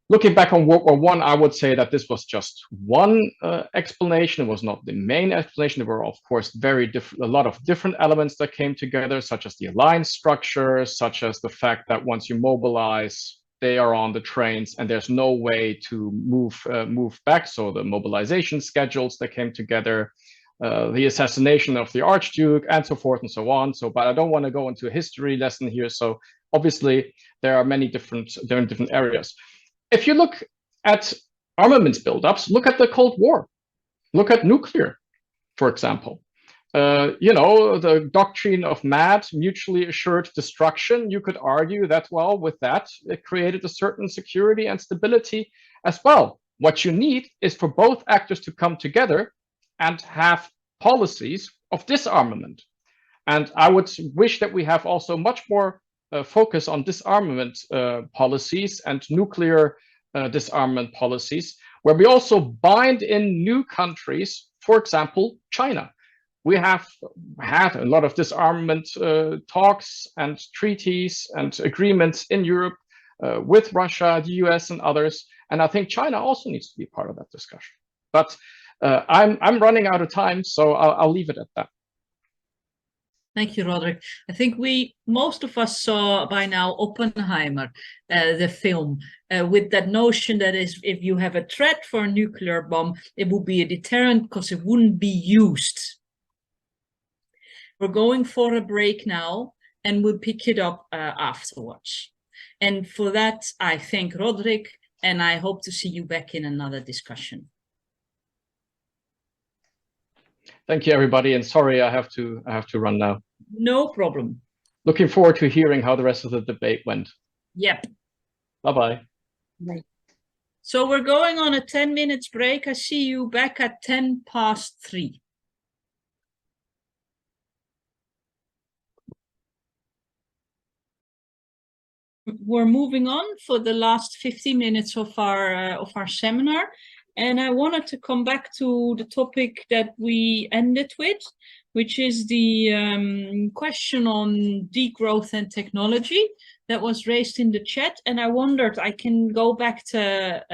Looking back on World War I, I would say that this was just one explanation. It was not the main explanation. There were, of course, a lot of different elements that came together, such as the alliance structure, such as the fact that once you mobilize, they are on the trains and there's no way to move back. So the mobilization schedules that came together, the assassination of the Archduke, and so forth and so on. So, but I don't want to go into a history lesson here. So obviously there are many different areas. If you look at armaments buildups, look at the Cold War, look at nuclear, for example. The doctrine of MAD, mutually assured destruction, you could argue that, well, with that, it created a certain security and stability as well. What you need is for both actors to come together and have policies of disarmament. And I would wish that we have also much more focus on disarmament policies and nuclear disarmament policies, where we also bind in new countries, for example, China. We have had a lot of disarmament talks and treaties and agreements in Europe with Russia, the US, and others. And I think China also needs to be part of that discussion. But I'm running out of time, so I'll leave it at that. Thank you, Roderick. I think most of us saw by now Oppenheimer, the film, with that notion that if you have a threat for a nuclear bomb, it will be a deterrent because it wouldn't be used. We're going for a break now, and we'll pick it up afterwards. And for that, I thank Roderick, and I hope to see you back in another discussion. Thank you, everybody, and sorry I have to run now. No problem. Looking forward to hearing how the rest of the debate went. Yep. Bye-bye. Bye. So we're going on a 10 minutes break. I see you back at 3:10. We're moving on for the last 15 minutes of our seminar. And I wanted to come back to the topic that we ended with, which is the question on degrowth and technology that was raised in the chat. And I wondered, I can go back to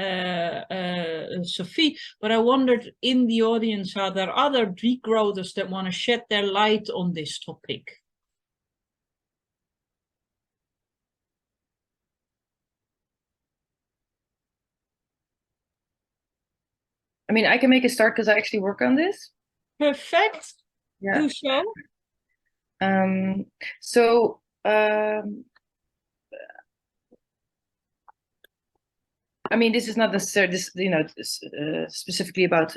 Sophie, but I wondered in the audience, are there other degrowthers that want to shed their light on this topic? I mean, I can make a start because I actually work on this. Perfect. Yeah. Do so. So I mean, this is not necessarily specifically about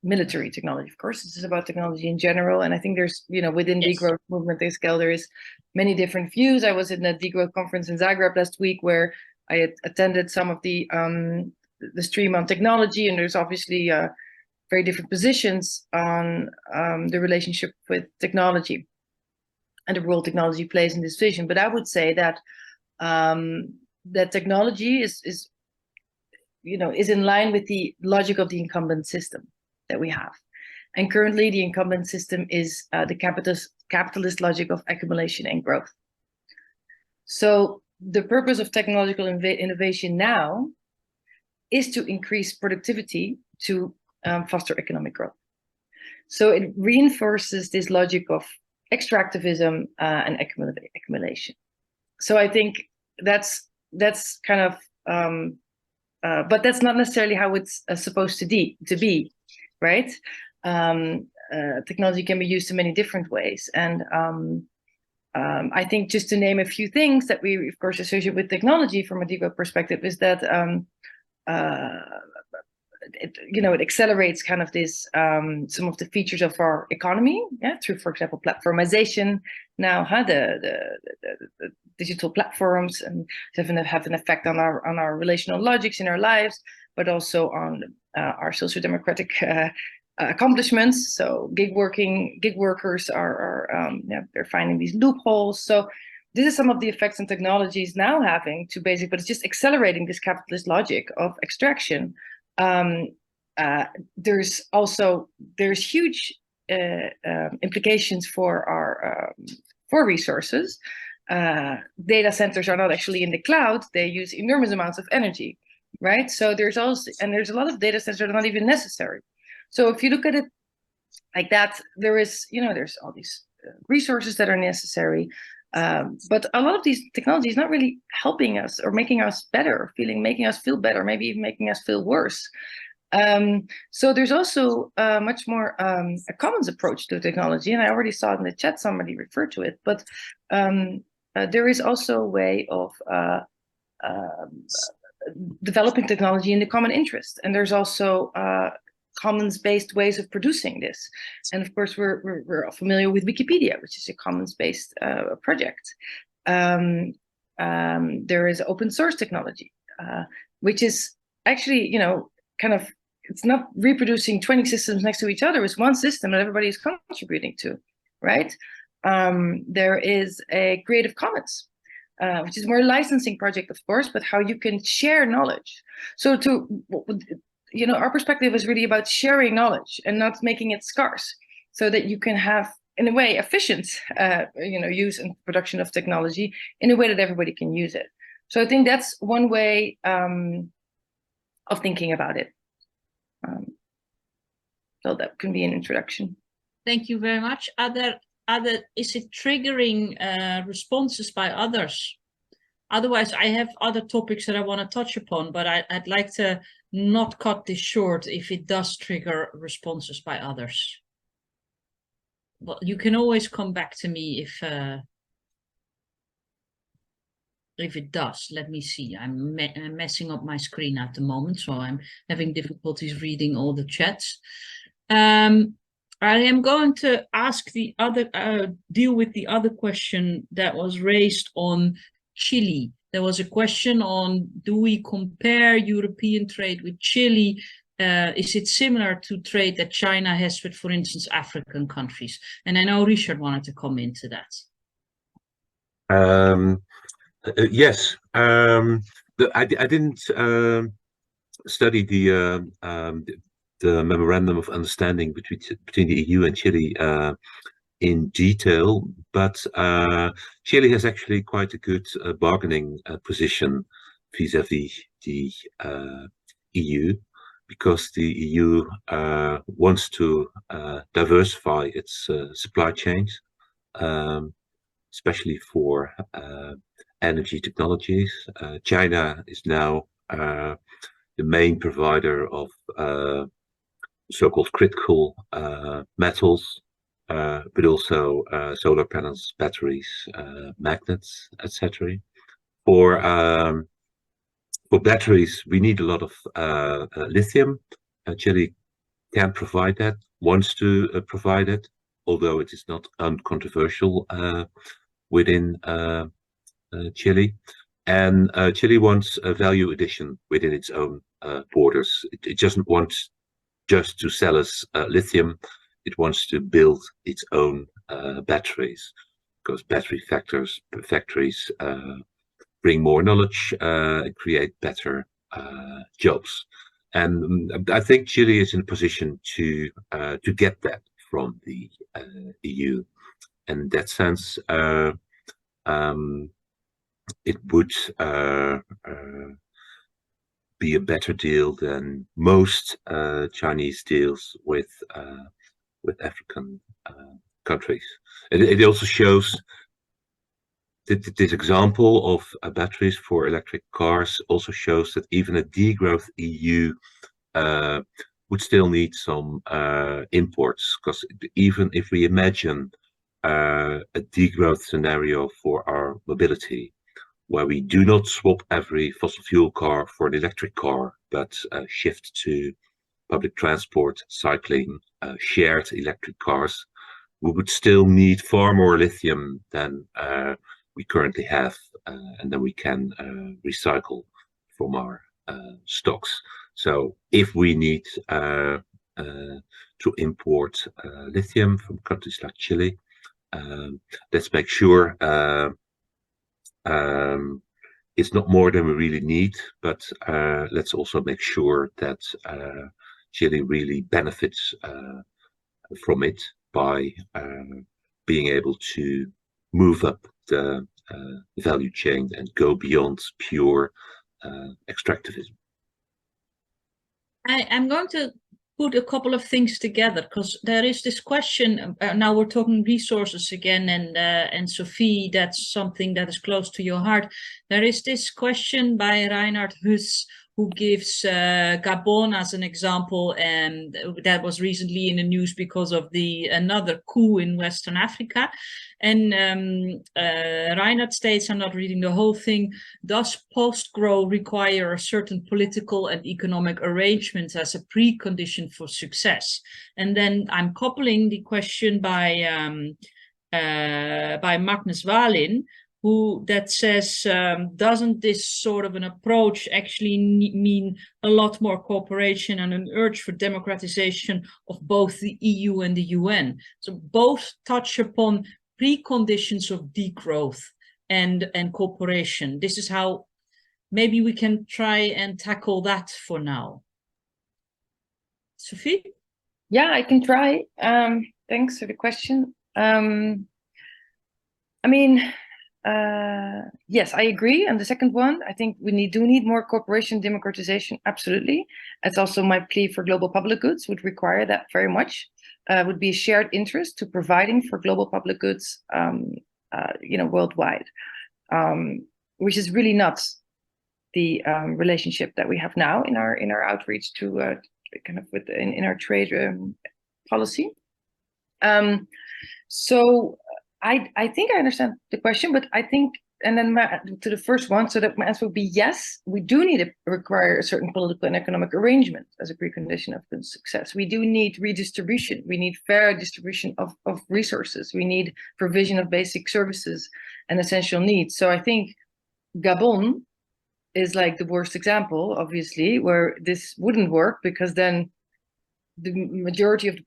military technology. Of course, this is about technology in general. And I think there's, within Yes. degrowth movement scale, there is many different views. I was in a degrowth conference in Zagreb last week where I had attended some of the stream on technology, and there's obviously very different positions on the relationship with technology and the role technology plays in this vision. But I would say that that technology is in line with the logic of the incumbent system that we have. And currently the incumbent system is the capitalist logic of accumulation and growth. So the purpose of technological innovation now is to increase productivity to foster economic growth. So it reinforces this logic of extractivism and accumulation. So I think that's kind of, but that's not necessarily how it's supposed to be, right? Technology can be used in many different ways. And I think just to name a few things that we, of course, associate with technology from a degrowth perspective is that it accelerates kind of this some of the features of our economy, through, for example, platformization. Now, the digital platforms and have an effect on our relational logics in our lives, but also on our socio-democratic accomplishments. So gig workers are they're finding these loopholes. So this is some of the effects on technologies now having to but it's just accelerating this capitalist logic of extraction. There's huge implications for our for resources. Data centers are not actually in the cloud; they use enormous amounts of energy, right? So there's a lot of data centers that are not even necessary. So if you look at it like that, there's all these resources that are necessary. But a lot of these technologies not really helping us or making us better, making us feel better, maybe even making us feel worse. So there's also much more a commons approach to technology, and I already saw it in the chat, somebody referred to it, but there is also a way of developing technology in the common interest, and there's also commons-based ways of producing this. And of course, we're all familiar with Wikipedia, which is a commons-based project. There is open source technology, which is actually, kind of, it's not reproducing 20 systems next to each other. It's one system that everybody is contributing to, right? There is a Creative Commons, which is more a licensing project, of course, but how you can share knowledge. So our perspective is really about sharing knowledge and not making it scarce, so that you can have, in a way, efficient, use and production of technology in a way that everybody can use it. So I think that's one way of thinking about it. So that can be an introduction. Thank you very much. Is it triggering responses by others? Otherwise, I have other topics that I want to touch upon, but I'd like to not cut this short if it does trigger responses by others. Well, you can always come back to me if it does. Let me see. I'm messing up my screen at the moment, so I'm having difficulties reading all the chats. I am going to ask the other, deal with the other question that was raised on Chile. There was a question on, do we compare European trade with Chile? Is it similar to trade that China has with, for instance, African countries? And I know Richard wanted to come into that. Yes. I didn't study the memorandum of understanding between the EU and Chile in detail, but Chile has actually quite a good bargaining position vis-a-vis the EU, because the EU wants to diversify its supply chains, especially for energy technologies. China is now the main provider of so-called critical metals, but also solar panels, batteries, magnets, etc. For batteries, we need a lot of lithium. Chile can provide that, wants to provide it, although it is not uncontroversial within Chile. And Chile wants a value addition within its own borders. It doesn't want just to sell us lithium. It wants to build its own batteries, because battery factories bring more knowledge, create better jobs. And I think Chile is in a position to get that from the EU. And in that sense, it would be a better deal than most Chinese deals with African countries. It also shows that this example of batteries for electric cars also shows that even a degrowth EU would still need some imports, because even if we imagine a degrowth scenario for our mobility, where we do not swap every fossil fuel car for an electric car, but shift to public transport, cycling, shared electric cars, we would still need far more lithium than we currently have, and then we can recycle from our stocks. So if we need to import lithium from countries like Chile, let's make sure it's not more than we really need, but let's also make sure that Chile really benefits from it by being able to move up the value chain and go beyond pure extractivism. I'm going to put a couple of things together, because there is this question, now we're talking resources again, and Sophie, that's something that is close to your heart. There is this question by Reinhard Böll, who gives Gabon as an example, and that was recently in the news because of another coup in Western Africa. And Reinhard states, I'm not reading the whole thing, does post-growth require a certain political and economic arrangements as a precondition for success? And then I'm coupling the question by Magnus Wallin, that says, doesn't this sort of an approach actually mean a lot more cooperation and an urge for democratization of both the EU and the UN? So both touch upon preconditions of degrowth and cooperation. This is how maybe we can try and tackle that for now. Sophie? Yeah, I can try. Thanks for the question. Yes, I agree. And the second one, I think we do need more cooperation, democratization. Absolutely. It's also my plea for global public goods would require that very much. Would be a shared interest to providing for global public goods, worldwide, which is really not the relationship that we have now in our outreach to kind of in our trade policy. So I think I understand the question, but I think, and then to the first one, so that my answer would be yes, we do need to require a certain political and economic arrangement as a precondition of good success. We do need redistribution. We need fair distribution of resources. We need provision of basic services and essential needs. So I think Gabon is like the worst example, obviously, where this wouldn't work, because then the majority of the,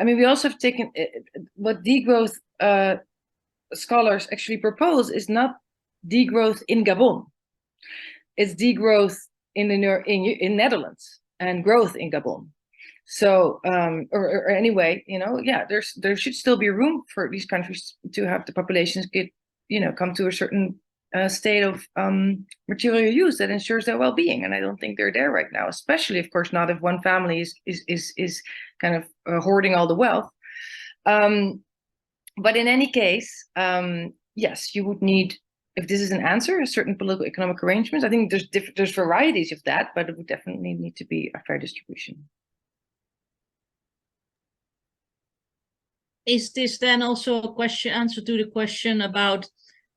we also have taken what degrowth scholars actually propose is not degrowth in Gabon. It's degrowth in Netherlands and growth in Gabon. So, or anyway, there should still be room for these countries to have the populations come to a certain state of material use that ensures their well-being, and I don't think they're there right now. Especially, of course, not if one family is kind of hoarding all the wealth. But in any case, yes, you would need if this is an answer, a certain political economic arrangements. I think there's varieties of that, but it would definitely need to be a fair distribution. Is this then also a answer to the question about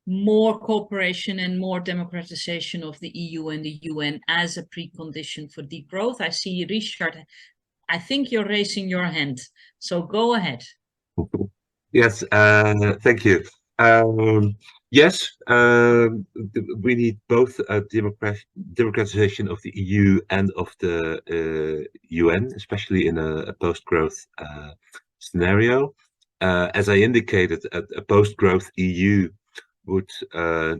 more cooperation and more democratization of the EU and the UN as a precondition for degrowth? I see Richard, I think you're raising your hand, so go ahead. Yes, thank you. Yes, we need both democratization of the EU and of the UN, especially in a post-growth scenario. As I indicated, a post-growth EU would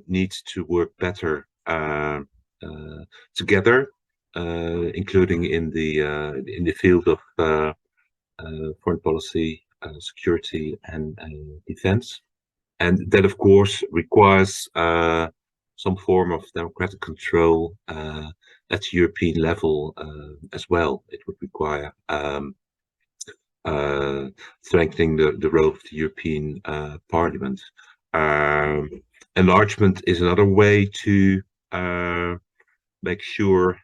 need to work better together, including in the field of foreign policy, security, and defense. And that, of course, requires some form of democratic control at the European level as well. It would require strengthening the role of the European Parliament. Enlargement is another way to make sure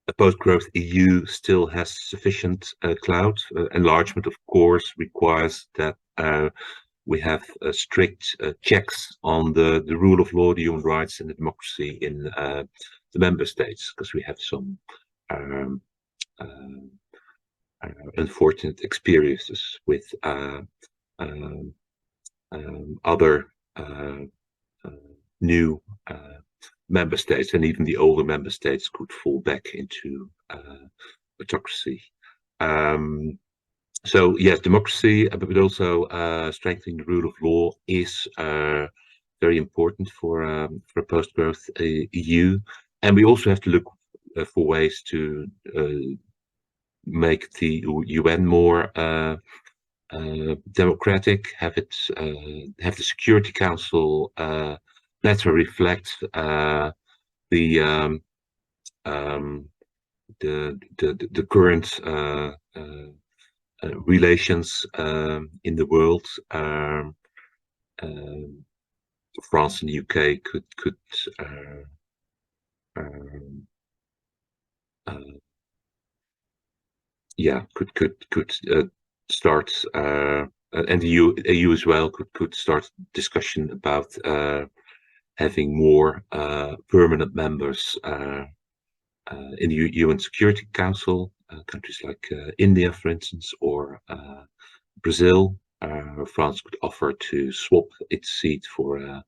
a post-growth EU still has sufficient clout. Enlargement, of course, requires that we have strict checks on the rule of law, the human rights, and the democracy in the member states, because we have some unfortunate experiences with other new member states, and even the older member states could fall back into autocracy. So yes, democracy, but also strengthening the rule of law is very important for a post-growth EU. And we also have to look for ways to make the UN more democratic, have the Security Council better reflect the current relations in the world. France and the UK could start, and the EU as well could start discussion about having more permanent members in the UN Security Council, countries like India, for instance, or Brazil. France could offer to swap its seat for an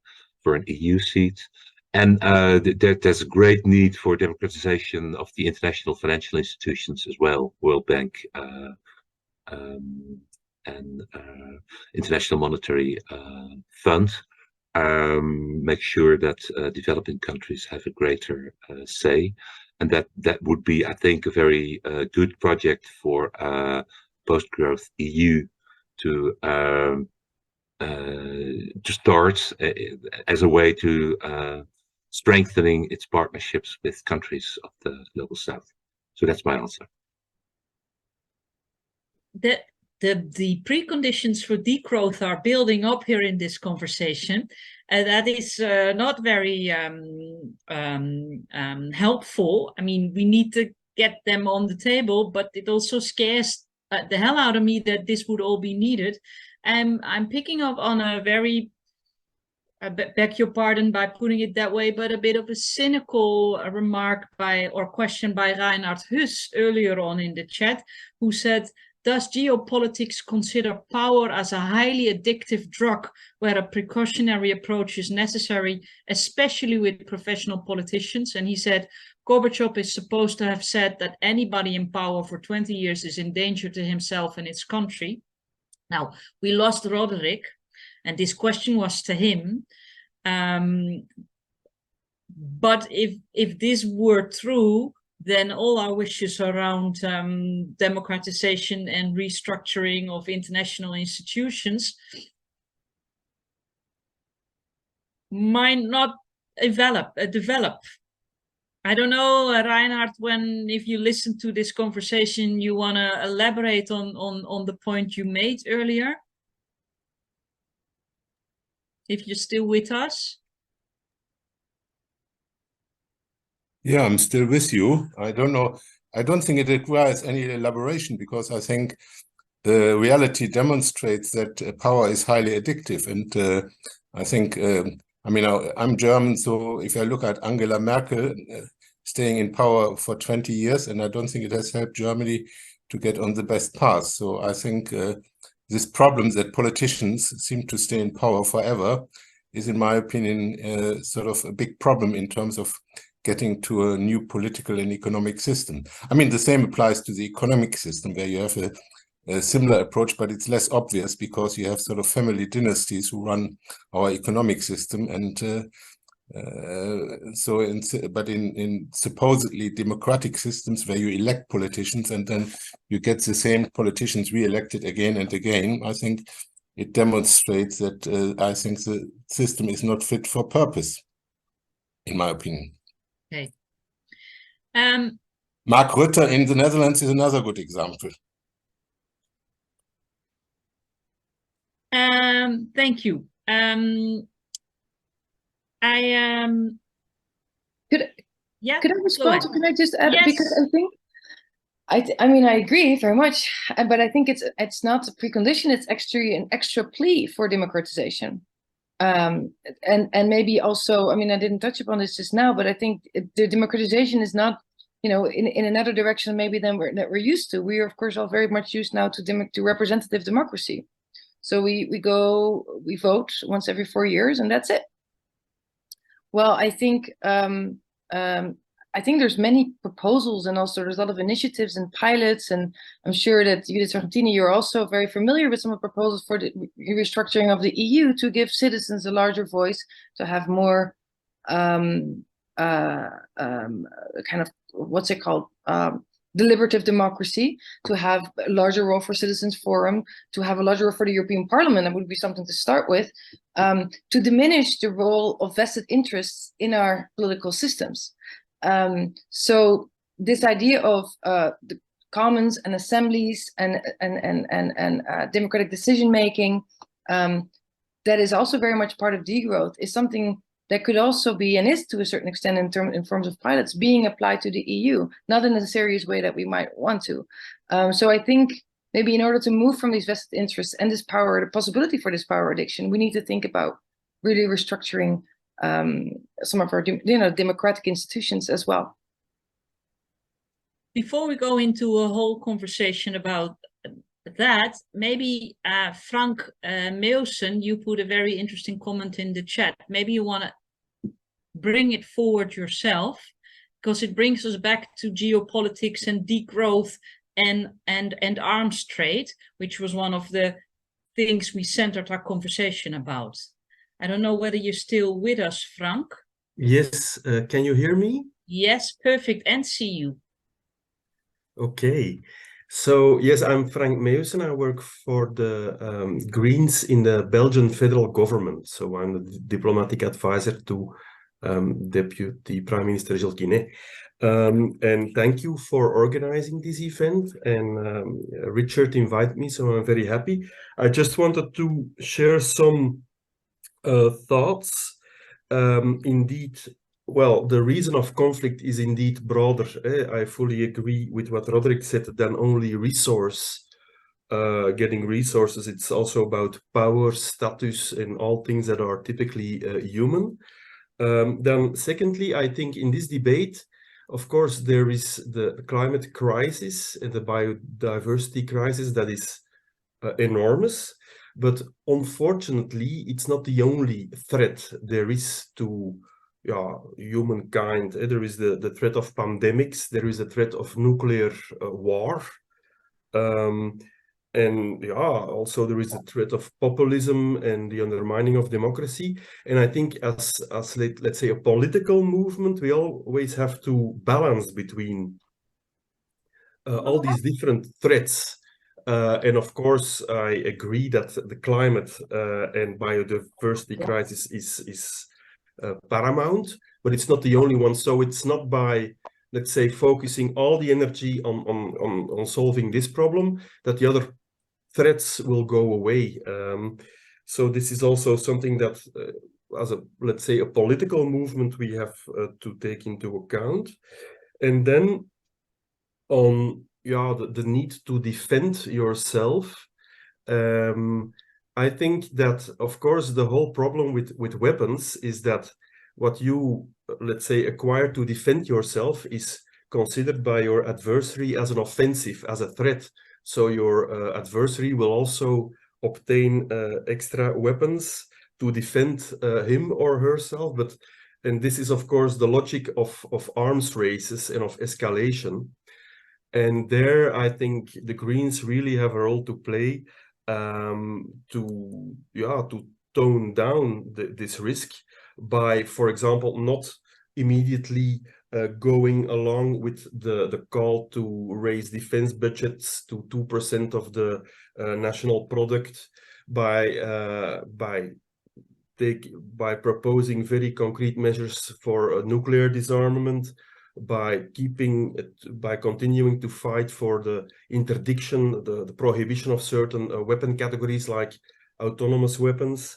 EU seat. And there's a great need for democratization of the international financial institutions as well, World Bank and International Monetary Fund. Make sure that developing countries have a greater say, and that would be, I think, a very good project for post-growth EU to start as a way to strengthening its partnerships with countries of the global south. So that's my answer. The preconditions for degrowth are building up here in this conversation, and that is not very helpful. I mean, we need to get them on the table, but it also scares the hell out of me that this would all be needed. I'm picking up on a very, I beg your pardon by putting it that way, but a bit of a cynical remark or question by Reinhard Huss earlier on in the chat, who said, does geopolitics consider power as a highly addictive drug where a precautionary approach is necessary, especially with professional politicians? And he said, Gorbachev is supposed to have said that anybody in power for 20 years is in danger to himself and his country. Now, we lost Roderick, and this question was to him. But if this were true, then all our wishes around democratization and restructuring of international institutions might not develop. I don't know, Reinhard, if you listen to this conversation, you want to elaborate on the point you made earlier? if you're still with us. Yeah, I'm still with you. I don't know. I don't think it requires any elaboration, because I think the reality demonstrates that power is highly addictive. And I think, I mean, I'm German, so if I look at Angela Merkel staying in power for 20 years, and I don't think it has helped Germany to get on the best path. So I think this problem that politicians seem to stay in power forever is, in my opinion, sort of a big problem in terms of getting to a new political and economic system. I mean, the same applies to the economic system, where you have a similar approach, but it's less obvious because you have sort of family dynasties who run our economic system. And but in supposedly democratic systems where you elect politicians and then you get the same politicians re-elected again and again, I think it demonstrates that I think the system is not fit for purpose, in my opinion. Okay. Mark Rutte in the Netherlands is another good example. Thank you. Could I respond? Can I just add? Yes. Because I think I mean, I agree very much, but I think it's not a precondition. It's actually an extra plea for democratization. And maybe also, I mean, I didn't touch upon this just now, but I think the democratization is not, you know, in another direction maybe than we're used to. We are, of course, all very much used now to representative democracy. So we vote once every 4 years, and that's it. Well, I think there's many proposals, and also there's a lot of initiatives and pilots, and I'm sure that Judith Sargentini, you're also very familiar with some of the proposals for the restructuring of the EU to give citizens a larger voice, to have more kind of, what's it called, deliberative democracy, to have a larger role for citizens forum, to have a larger role for the European Parliament. That would be something to start with, to diminish the role of vested interests in our political systems. So this idea of the commons and assemblies and democratic decision making, that is also very much part of degrowth, is something that could also be, and is to a certain extent in terms of pilots, being applied to the EU, not in a serious way that we might want to. So I think maybe in order to move from these vested interests and this power, the possibility for this power addiction, we need to think about really restructuring some of our, democratic institutions as well. Before we go into a whole conversation about that, maybe Frank Meeuwsen, you put a very interesting comment in the chat. Maybe you want to bring it forward yourself, because it brings us back to geopolitics and degrowth and arms trade, which was one of the things we centered our conversation about. I don't know whether you're still with us, Frank. Yes, can you hear me? Yes, perfect, and see you. Okay, so yes, I'm Frank Meeuwsen. I work for the Greens in the Belgian federal government. So I'm the diplomatic advisor to Deputy Prime Minister Gilles Quinet. And thank you for organizing this event. And Richard invited me, so I'm very happy. I just wanted to share some thoughts. Indeed, well, the reason of conflict is indeed broader. I fully agree with what Roderick said, than only getting resources. It's also about power, status, and all things that are typically human. Then secondly, I think in this debate, of course, there is the climate crisis and the biodiversity crisis that is enormous. But unfortunately, it's not the only threat there is to humankind. There is the threat of pandemics. There is a threat of nuclear war. And also there is a threat of populism and the undermining of democracy. And I think as let's say a political movement, we always have to balance between all these different threats. And of course, I agree that the climate and biodiversity crisis is paramount, but it's not the only one. So it's not by, let's say, focusing all the energy on solving this problem that the other threats will go away. So this is also something that, as a, let's say, a political movement, we have to take into account. And then on the need to defend yourself, I think that, of course, the whole problem with weapons is that what you, let's say, acquire to defend yourself is considered by your adversary as an offensive, as a threat. So your adversary will also obtain extra weapons to defend him or herself. And this is, of course, the logic of arms races and of escalation. And there, I think the Greens really have a role to play to tone down this risk by, for example, not immediately going along with the call to raise defense budgets to 2% of the national product, by proposing very concrete measures for nuclear disarmament, by continuing to fight for the interdiction, the prohibition of certain weapon categories like autonomous weapons.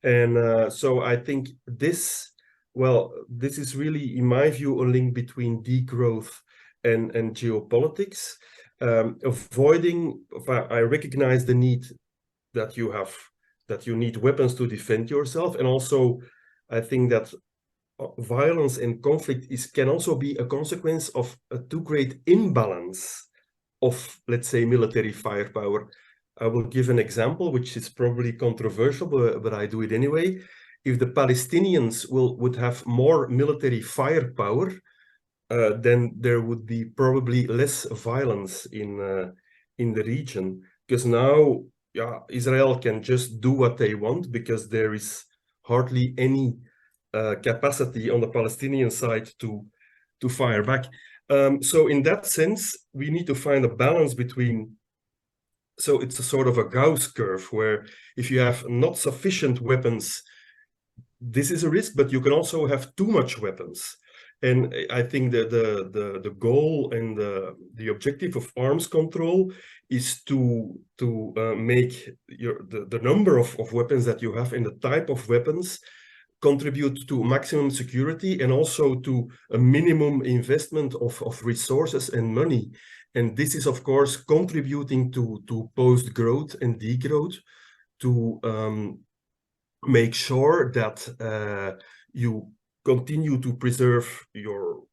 And so I think this is really, in my view, a link between degrowth and geopolitics. I recognize the need that you need weapons to defend yourself, and also I think that violence and conflict can also be a consequence of a too great imbalance of, let's say, military firepower. I will give an example, which is probably controversial, but I do it anyway. If the Palestinians would have more military firepower, then there would be probably less violence in the region, because now Israel can just do what they want because there is hardly any capacity on the Palestinian side to fire back. So in that sense, we need to find a balance between. So it's a sort of a Gauss curve where if you have not sufficient weapons, this is a risk, but you can also have too much weapons. And I think that the goal and the objective of arms control is to make the number of weapons that you have and the type of weapons contribute to maximum security and also to a minimum investment of resources and money. And this is, of course, contributing to post-growth and degrowth, to make sure that you continue to preserve your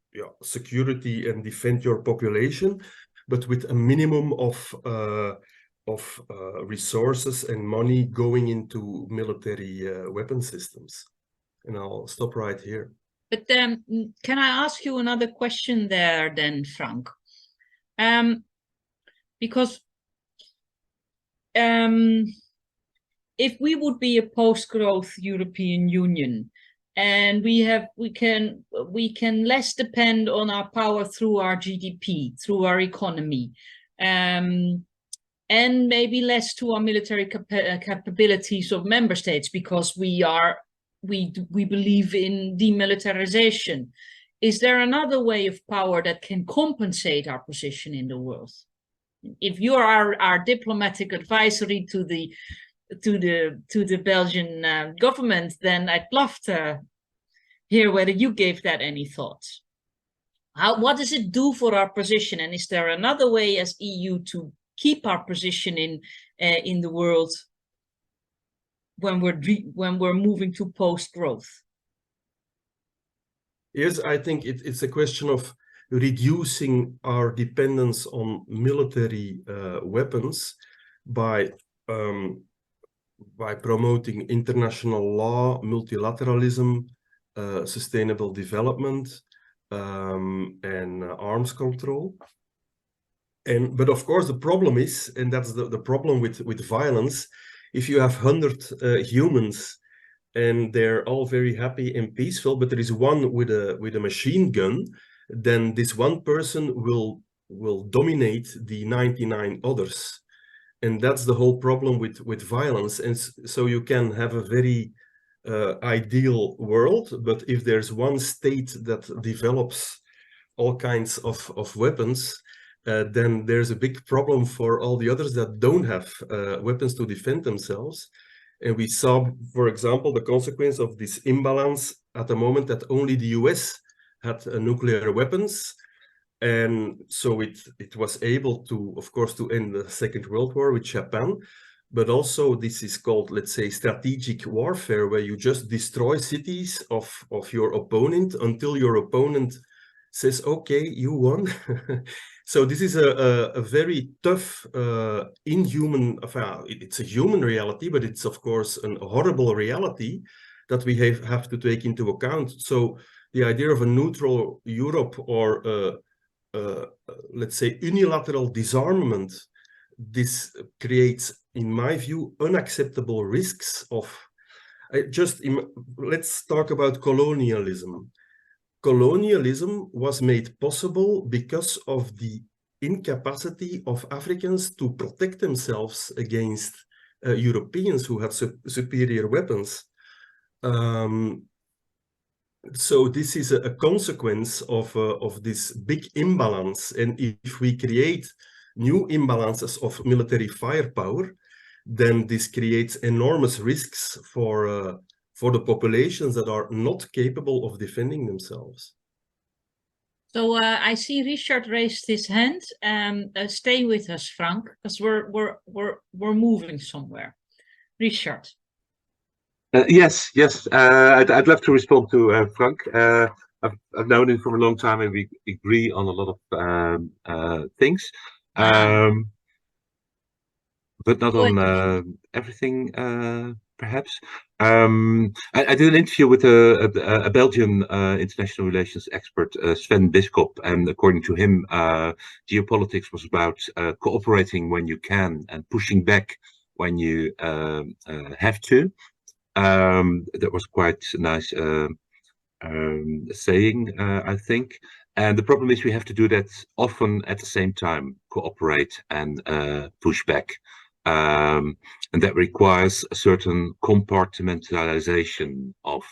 security and defend your population, but with a minimum of resources and money going into military weapon systems. And I'll stop right here. But can I ask you another question there then, Frank? Because if we would be a post-growth European Union, and we can less depend on our power through our GDP, through our economy, and maybe less to our military capabilities of member states, because we believe in demilitarization. Is there another way of power that can compensate our position in the world? If you are our diplomatic advisory to the Belgian government, then I'd love to hear whether you gave that any thought. What does it do for our position, and is there another way as EU to keep our position in the world when we're moving to post-growth? Yes, I think it's a question of reducing our dependence on military weapons by promoting international law, multilateralism, sustainable development, and arms control. But of course, the problem is, and that's the problem with violence, if you have 100 humans and they're all very happy and peaceful, but there is one with a machine gun, then this one person will dominate the 99 others. And that's the whole problem with violence. And so you can have a very ideal world, but if there's one state that develops all kinds of weapons, then there's a big problem for all the others that don't have weapons to defend themselves. And we saw, for example, the consequence of this imbalance at the moment that only the US had nuclear weapons. And so it was able to, of course, to end the Second World War with Japan. But also this is called, let's say, strategic warfare, where you just destroy cities of your opponent until your opponent says, okay, you won. So this is a very tough, inhuman, it's a human reality, but it's of course a horrible reality that we have to take into account. So the idea of a neutral Europe or let's say unilateral disarmament, this creates, in my view, unacceptable risks of, let's talk about colonialism. Colonialism was made possible because of the incapacity of Africans to protect themselves against Europeans who had superior weapons. So this is a consequence of this big imbalance. And if we create new imbalances of military firepower, then this creates enormous risks for the populations that are not capable of defending themselves. So I see Richard raised his hand. Stay with us, Frank, because we're moving somewhere. Richard. Yes. I'd love to respond to Frank. I've known him for a long time, and we agree on a lot of things, but not on everything. Perhaps. I did an interview with a Belgian international relations expert, Sven Bisschop, and according to him, geopolitics was about cooperating when you can and pushing back when you have to. That was quite a nice saying, I think. And the problem is we have to do that often at the same time, cooperate and push back. And that requires a certain compartmentalization of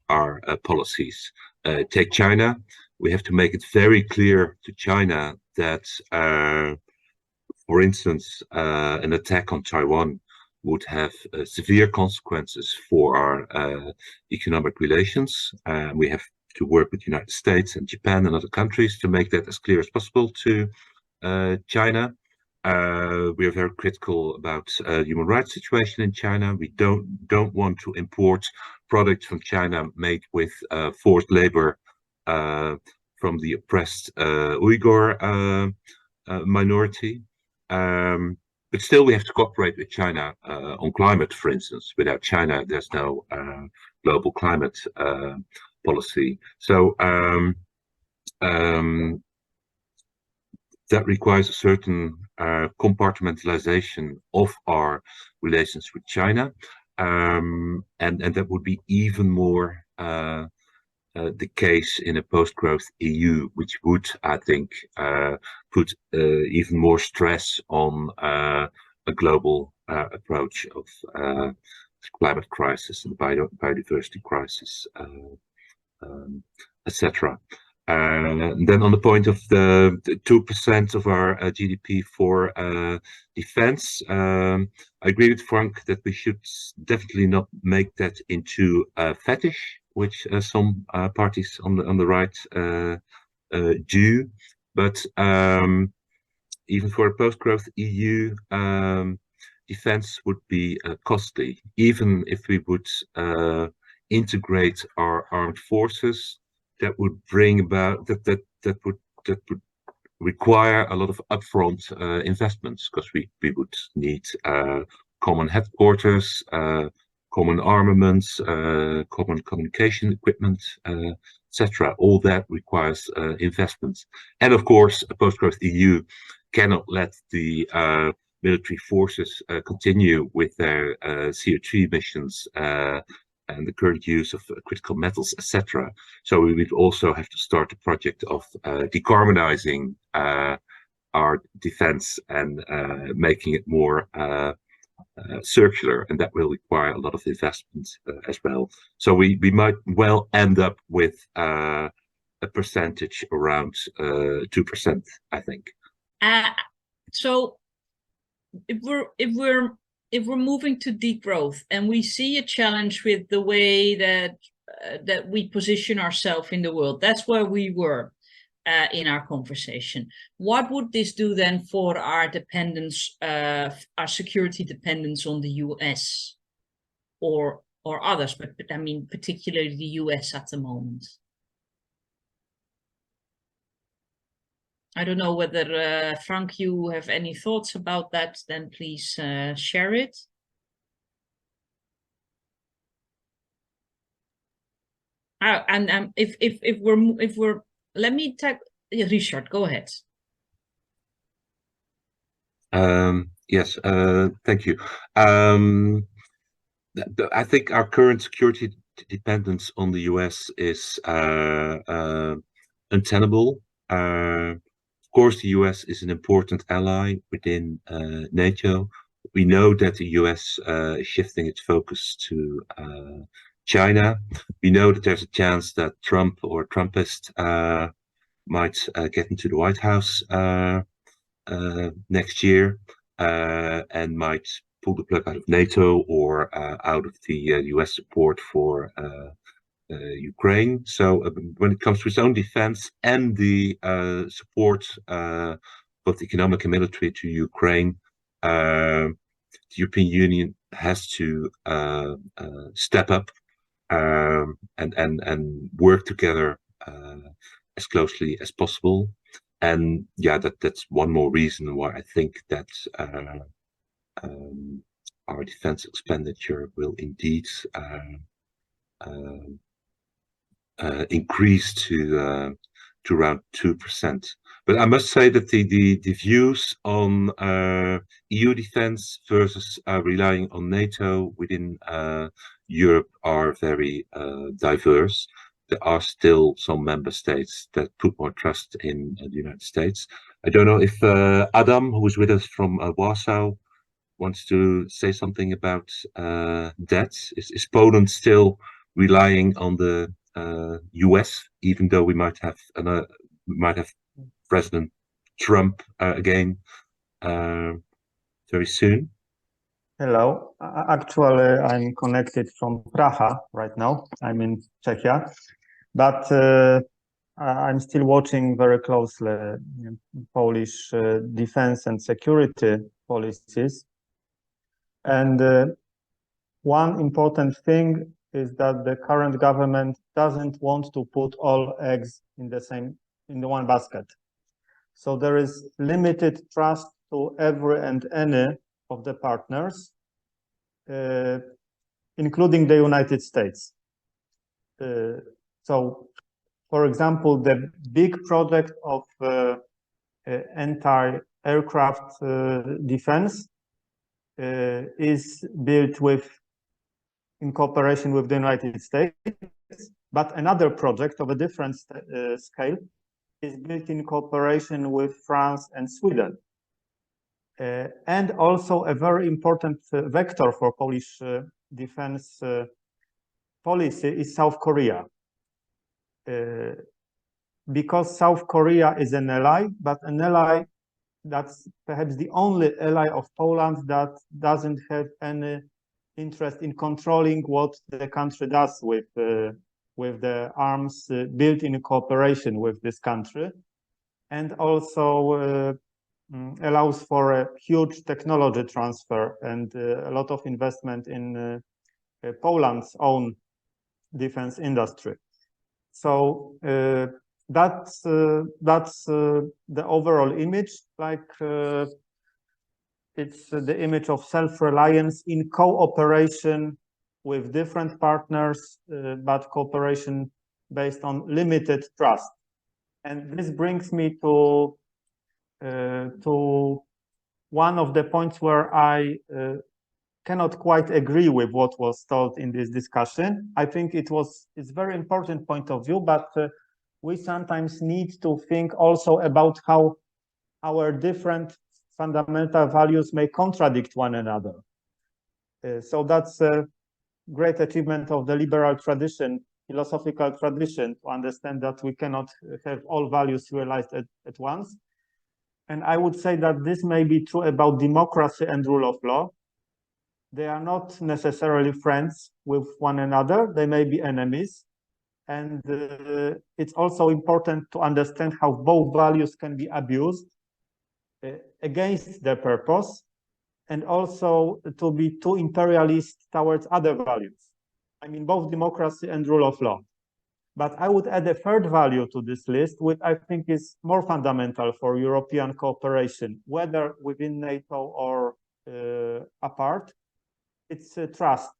our policies. Take China. We have to make it very clear to China that, for instance, an attack on Taiwan would have severe consequences for our economic relations. We have to work with the United States and Japan and other countries to make that as clear as possible to China. We are very critical about human rights situation in China. We don't want to import products from China made with forced labor from the oppressed Uyghur minority. But still, we have to cooperate with China on climate, for instance. Without China, there's no global climate policy. So that requires a certain compartmentalization of our relations with China, and that would be even more the case in a post-growth EU, which would, I think, put even more stress on a global approach of climate crisis and biodiversity crisis, etc. Then on the point of the 2% of our GDP for defense, I agree with Frank that we should definitely not make that into a fetish, which some parties on the right do. But even for a post-growth EU, defense would be costly. Even if we would integrate our armed forces, that would bring about that would require a lot of upfront investments, because we would need common headquarters, common armaments, common communication equipment, etc. All that requires investments. And of course, a post-growth EU cannot let the military forces continue with their CO2 emissions and the current use of critical metals, etc. So we would also have to start a project of decarbonizing our defense and making it more circular, and that will require a lot of investment as well. So we might well end up with a percentage around 2%, I think. So if if we're moving to degrowth and we see a challenge with the way that that we position ourselves in the world, that's where we were in our conversation. What would this do then for our dependence, our security dependence on the US or others, but I mean particularly the US at the moment? I don't know whether, Frank, you have any thoughts about that, then please share it. And if we're, let me take, Richard, go ahead. Yes, thank you. I think our current security dependence on the US is untenable. Of course, the US is an important ally within NATO. We know that the US is shifting its focus to China. We know that there's a chance that Trump or Trumpist might get into the White House next year and might pull the plug out of NATO or out of the US support for Ukraine. So when it comes to its own defense and the support, both economic and military, to Ukraine, the European Union has to step up and work together as closely as possible. And yeah, that's one more reason why I think that our defense expenditure will indeed increase to around 2%. But I must say that the views on EU defense versus relying on NATO within Europe are very diverse. There are still some member states that put more trust in the United States. I don't know if Adam, who is with us from Warsaw, wants to say something about that. Is Poland still relying on the US, even though we might have President Trump again very soon? Hello. Actually, I'm connected from Praha right now. I'm in Czechia, but I'm still watching very closely Polish defense and security policies. And one important thing is that the current government doesn't want to put all eggs in the one basket. So there is limited trust to every and any of the partners, including the United States. So, for example, the big project of anti-aircraft defense is built in cooperation with the United States, but another project of a different scale is built in cooperation with France and Sweden. And also a very important vector for Polish defense policy is South Korea. Because South Korea is an ally, but an ally that's perhaps the only ally of Poland that doesn't have any interest in controlling what the country does with the arms built in cooperation with this country, and also allows for a huge technology transfer and a lot of investment in Poland's own defense industry. So that's the overall image. Like it's the image of self-reliance in cooperation with different partners, but cooperation based on limited trust. And this brings me to one of the points where I cannot quite agree with what was told in this discussion. I think it's very important point of view, but we sometimes need to think also about how our different fundamental values may contradict one another. So that's a great achievement of the liberal tradition, philosophical tradition, to understand that we cannot have all values realized at once. And I would say that this may be true about democracy and rule of law, they are not necessarily friends with one another. They may be enemies. And it's also important to understand how both values can be abused against their purpose, and also to be too imperialist towards other values. I mean, both democracy and rule of law. But I would add a third value to this list, which I think is more fundamental for European cooperation, whether within NATO or apart. It's trust.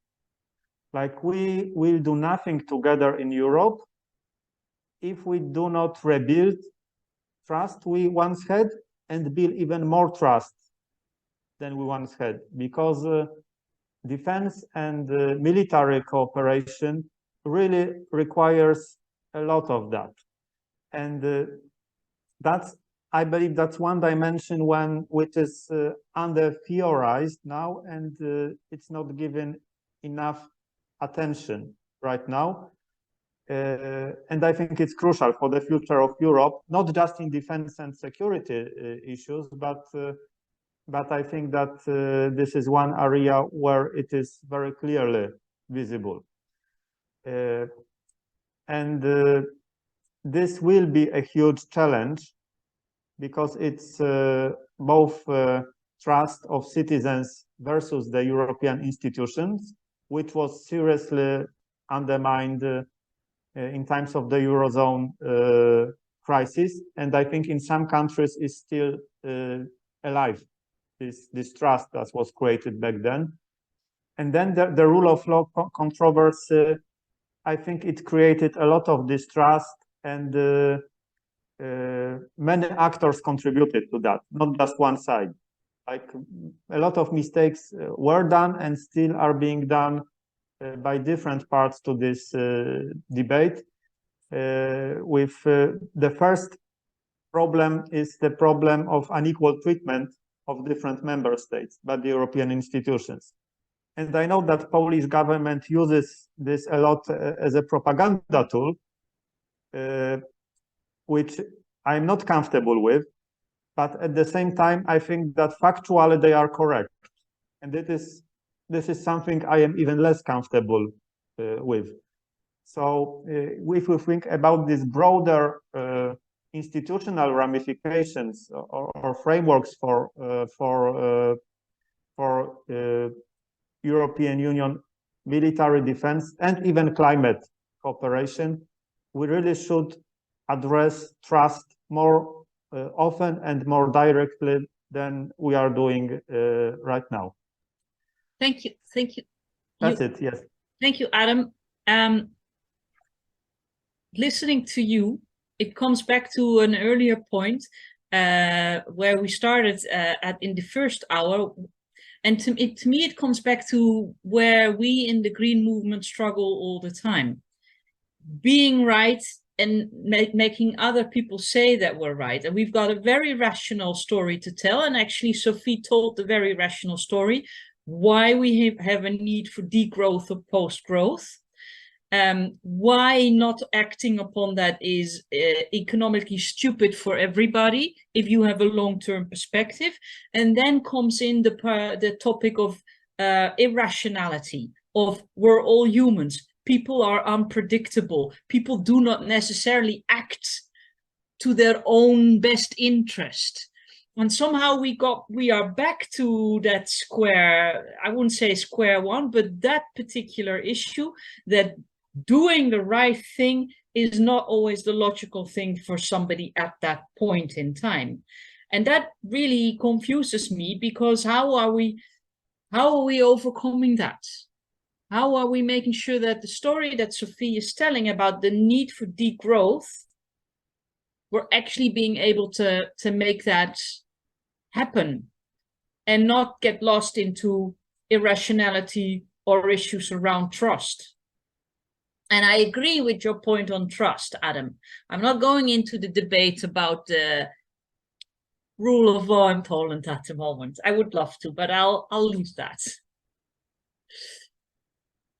Like, we will do nothing together in Europe if we do not rebuild trust we once had and build even more trust than we once had, because defense and military cooperation really requires a lot of that. And I believe that's one dimension which is under-theorized now, and it's not given enough attention right now. And I think it's crucial for the future of Europe, not just in defense and security issues, but I think that this is one area where it is very clearly visible. This will be a huge challenge, because it's both trust of citizens versus the European institutions, which was seriously undermined in times of the Eurozone crisis. And I think in some countries is still alive, this trust that was created back then. And then the rule of law controversy, I think it created a lot of distrust, and many actors contributed to that, not just one side. Like, a lot of mistakes were done and still are being done by different parts to this debate. With the first problem is the problem of unequal treatment of different member states by the European institutions. And I know that Polish government uses this a lot as a propaganda tool, which I'm not comfortable with. But at the same time, I think that factually they are correct. And this is something I am even less comfortable with. So if we think about these broader institutional ramifications or frameworks for European Union military defense and even climate cooperation, we really should address trust more often and more directly than we are doing right now. Thank you. Thank you. That's it, yes. Thank you, Adam. Listening to you, it comes back to an earlier point where we started in the first hour. And to me, it comes back to where we in the Green movement struggle all the time. Being right and making other people say that we're right. And we've got a very rational story to tell. And actually, Sophie told the very rational story, why we have a need for degrowth or post-growth. Why not acting upon that is economically stupid for everybody if you have a long-term perspective. And then comes in the topic of irrationality, of we're all humans. People are unpredictable. People do not necessarily act to their own best interest. And somehow we are back to that square, I wouldn't say square one, but that particular issue, that doing the right thing is not always the logical thing for somebody at that point in time. And that really confuses me, because how are we overcoming that? How are we making sure that the story that Sophie is telling about the need for degrowth, we're actually being able to make that happen and not get lost into irrationality or issues around trust? And I agree with your point on trust, Adam. I'm not going into the debate about the rule of law in Poland at the moment. I would love to, but I'll leave that.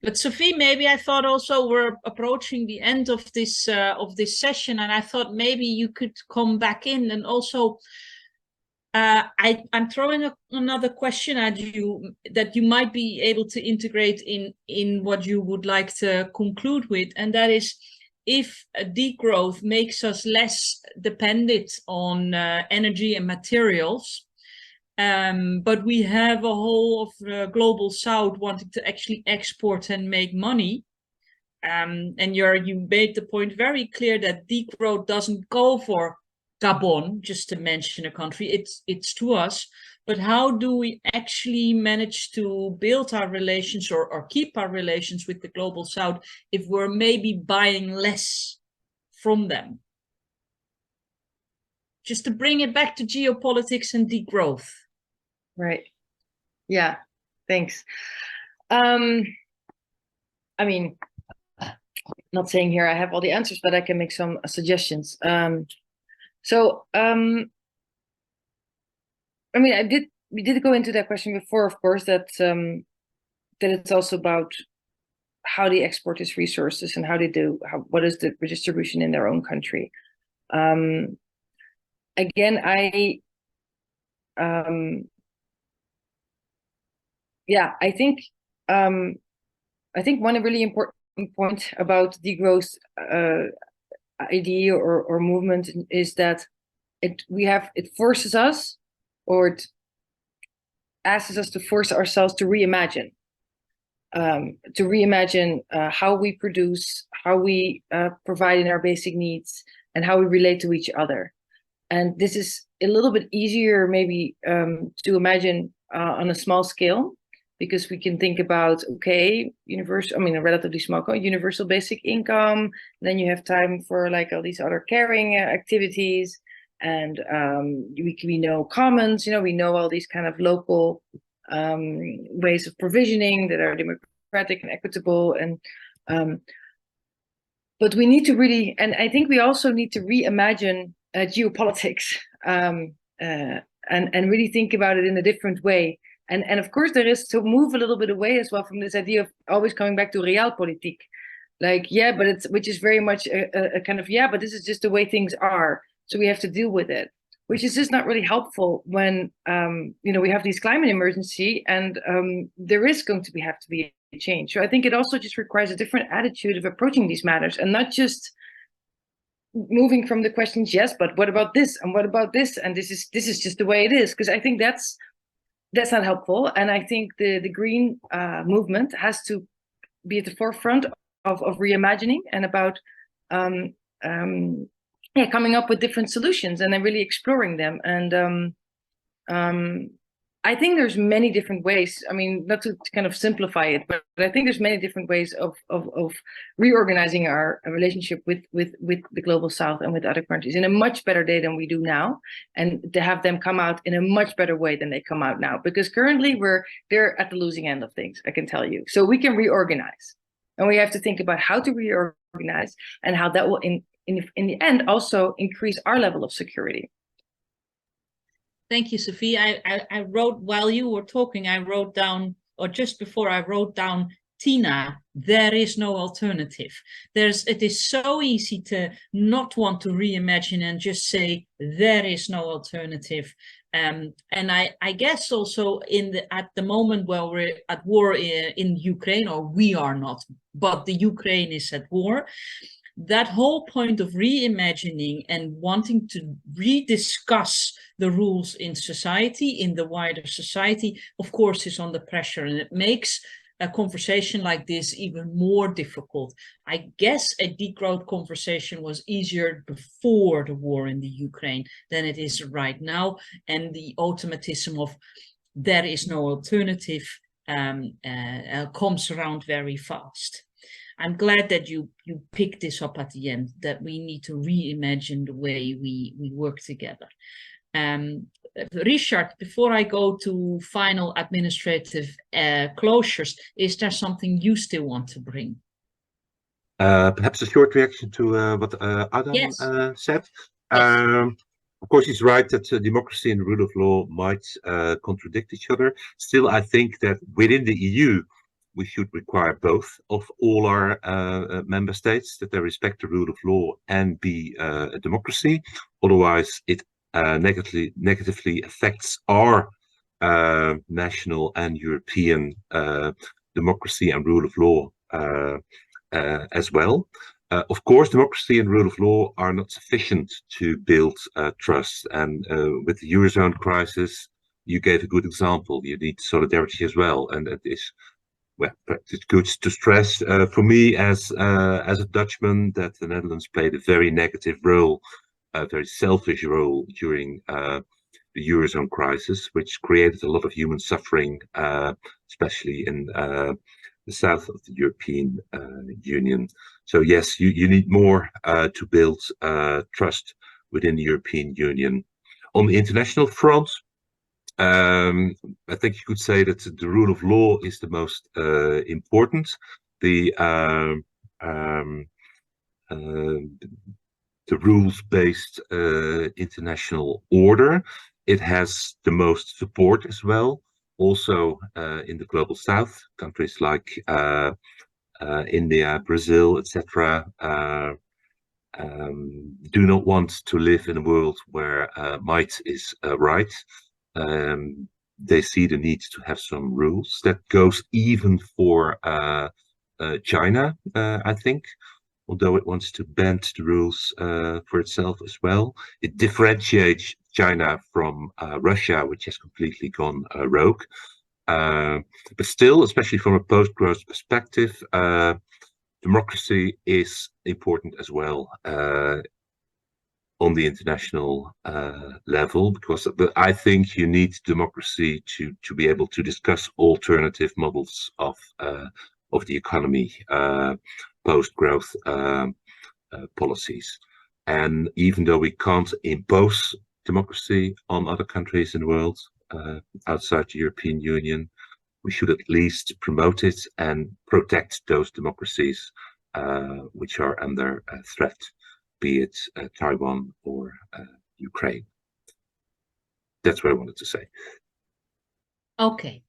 But Sophie, maybe I thought also we're approaching the end of this session, and I thought maybe you could come back in and also I'm throwing another question at you that you might be able to integrate in what you would like to conclude with, and that is, if degrowth makes us less dependent on energy and materials, but we have a whole of the global south wanting to actually export and make money, and you made the point very clear that degrowth doesn't go for Gabon, just to mention a country, it's to us, but how do we actually manage to build our relations or keep our relations with the global south if we're maybe buying less from them? Just to bring it back to geopolitics and degrowth. Right. Yeah, thanks. I mean, not saying here I have all the answers, but I can make some suggestions. I mean, we did go into that question before, of course, that it's also about how they export these resources and what is the redistribution in their own country. Again, I think one really important point about degrowth idea or movement is that it forces us, or it asks us to force ourselves to reimagine how we produce, how we provide in our basic needs, and how we relate to each other. And this is a little bit easier maybe to imagine on a small scale, because we can think about, okay, a relatively small, universal basic income, then you have time for like all these other caring activities, and we know commons, we know all these kind of local ways of provisioning that are democratic and equitable, and but we need to really, and I think we also need to reimagine geopolitics and really think about it in a different way. And of course, there is to move a little bit away as well from this idea of always coming back to realpolitik. Like, yeah, but which is very much a kind of, yeah, but this is just the way things are. So we have to deal with it, which is just not really helpful when, we have this climate emergency and there is going to have to be a change. So I think it also just requires a different attitude of approaching these matters, and not just moving from the questions, yes, but what about this? And what about this? And this is just the way it is. Because I think that's not helpful. And I think the green movement has to be at the forefront of reimagining and about coming up with different solutions and then really exploring them. And I think there's many different ways. I mean, not to kind of simplify it, but I think there's many different ways of reorganizing our relationship with the global south and with other countries in a much better way than we do now, and to have them come out in a much better way than they come out now. Because currently they're at the losing end of things, I can tell you. So we can reorganize, and we have to think about how to reorganize and how that will in the end also increase our level of security. Thank you, Sophie. I wrote, while you were talking, I wrote down, or just before I wrote down, Tina, there is no alternative. It is so easy to not want to reimagine and just say there is no alternative. And I guess also at the moment where we're at war in Ukraine, or we are not, but the Ukraine is at war, that whole point of reimagining and wanting to rediscuss the rules in society, in the wider society, of course, is under pressure, and it makes a conversation like this even more difficult. I guess a degrowth conversation was easier before the war in the Ukraine than it is right now, and the automatism of there is no alternative comes around very fast. I'm glad that you picked this up at the end, that we need to reimagine the way we work together. Richard, before I go to final administrative closures, is there something you still want to bring? Perhaps a short reaction to what Adam said. Yes. Of course, he's right that democracy and the rule of law might contradict each other. Still, I think that within the EU, we should require both of all our member states, that they respect the rule of law and be a democracy. Otherwise, it negatively affects our national and European democracy and rule of law as well. Of course, democracy and rule of law are not sufficient to build trust. And with the Eurozone crisis, you gave a good example. You need solidarity as well. And it is, well, it's good to stress for me as a Dutchman that the Netherlands played a very negative role, a very selfish role during the Eurozone crisis, which created a lot of human suffering, especially in the south of the European Union. So yes, you need more to build trust within the European Union. On the international front, I think you could say that the rule of law is the most important. The rules-based international order, it has the most support as well. Also in the global south, countries like India, Brazil, etc. Do not want to live in a world where might is right. They see the need to have some rules. That goes even for China, I think, although it wants to bend the rules for itself as well. It differentiates China from Russia, which has completely gone rogue. But still, especially from a post-growth perspective, democracy is important as well on the international level, because I think you need democracy to be able to discuss alternative models of the economy, post-growth policies. And even though we can't impose democracy on other countries in the world outside the European Union, we should at least promote it and protect those democracies which are under threat, be it Taiwan or Ukraine. That's what I wanted to say. Okay.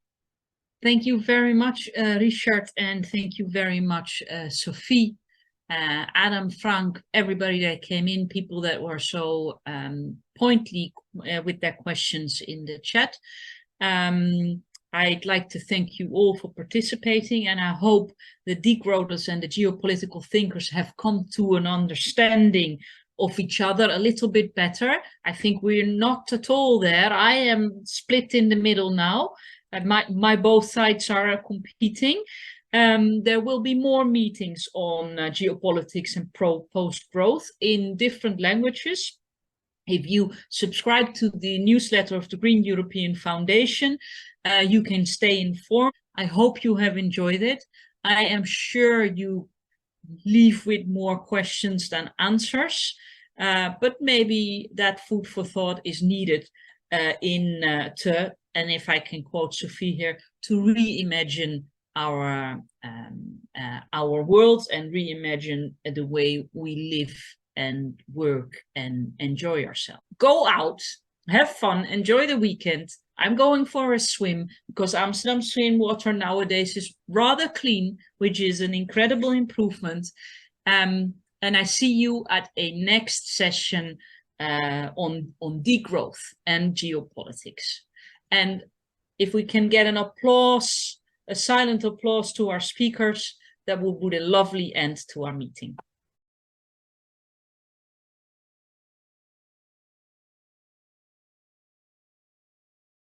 Thank you very much, Richard, and thank you very much, Sophie, Adam, Frank, everybody that came in, people that were so pointedly with their questions in the chat. I'd like to thank you all for participating, and I hope the degrowthers and the geopolitical thinkers have come to an understanding of each other a little bit better. I think we're not at all there. I am split in the middle now. My both sides are competing. There will be more meetings on geopolitics and post-growth in different languages. If you subscribe to the newsletter of the Green European Foundation, you can stay informed. I hope you have enjoyed it. I am sure you leave with more questions than answers, but maybe that food for thought is needed and if I can quote Sophie here, to reimagine our world and reimagine the way we live and work and enjoy ourselves. Go out, have fun, enjoy the weekend. I'm going for a swim because Amsterdam swim water nowadays is rather clean, which is an incredible improvement. And I see you at a next session on degrowth and geopolitics. And if we can get an applause, a silent applause to our speakers, that will be a lovely end to our meeting.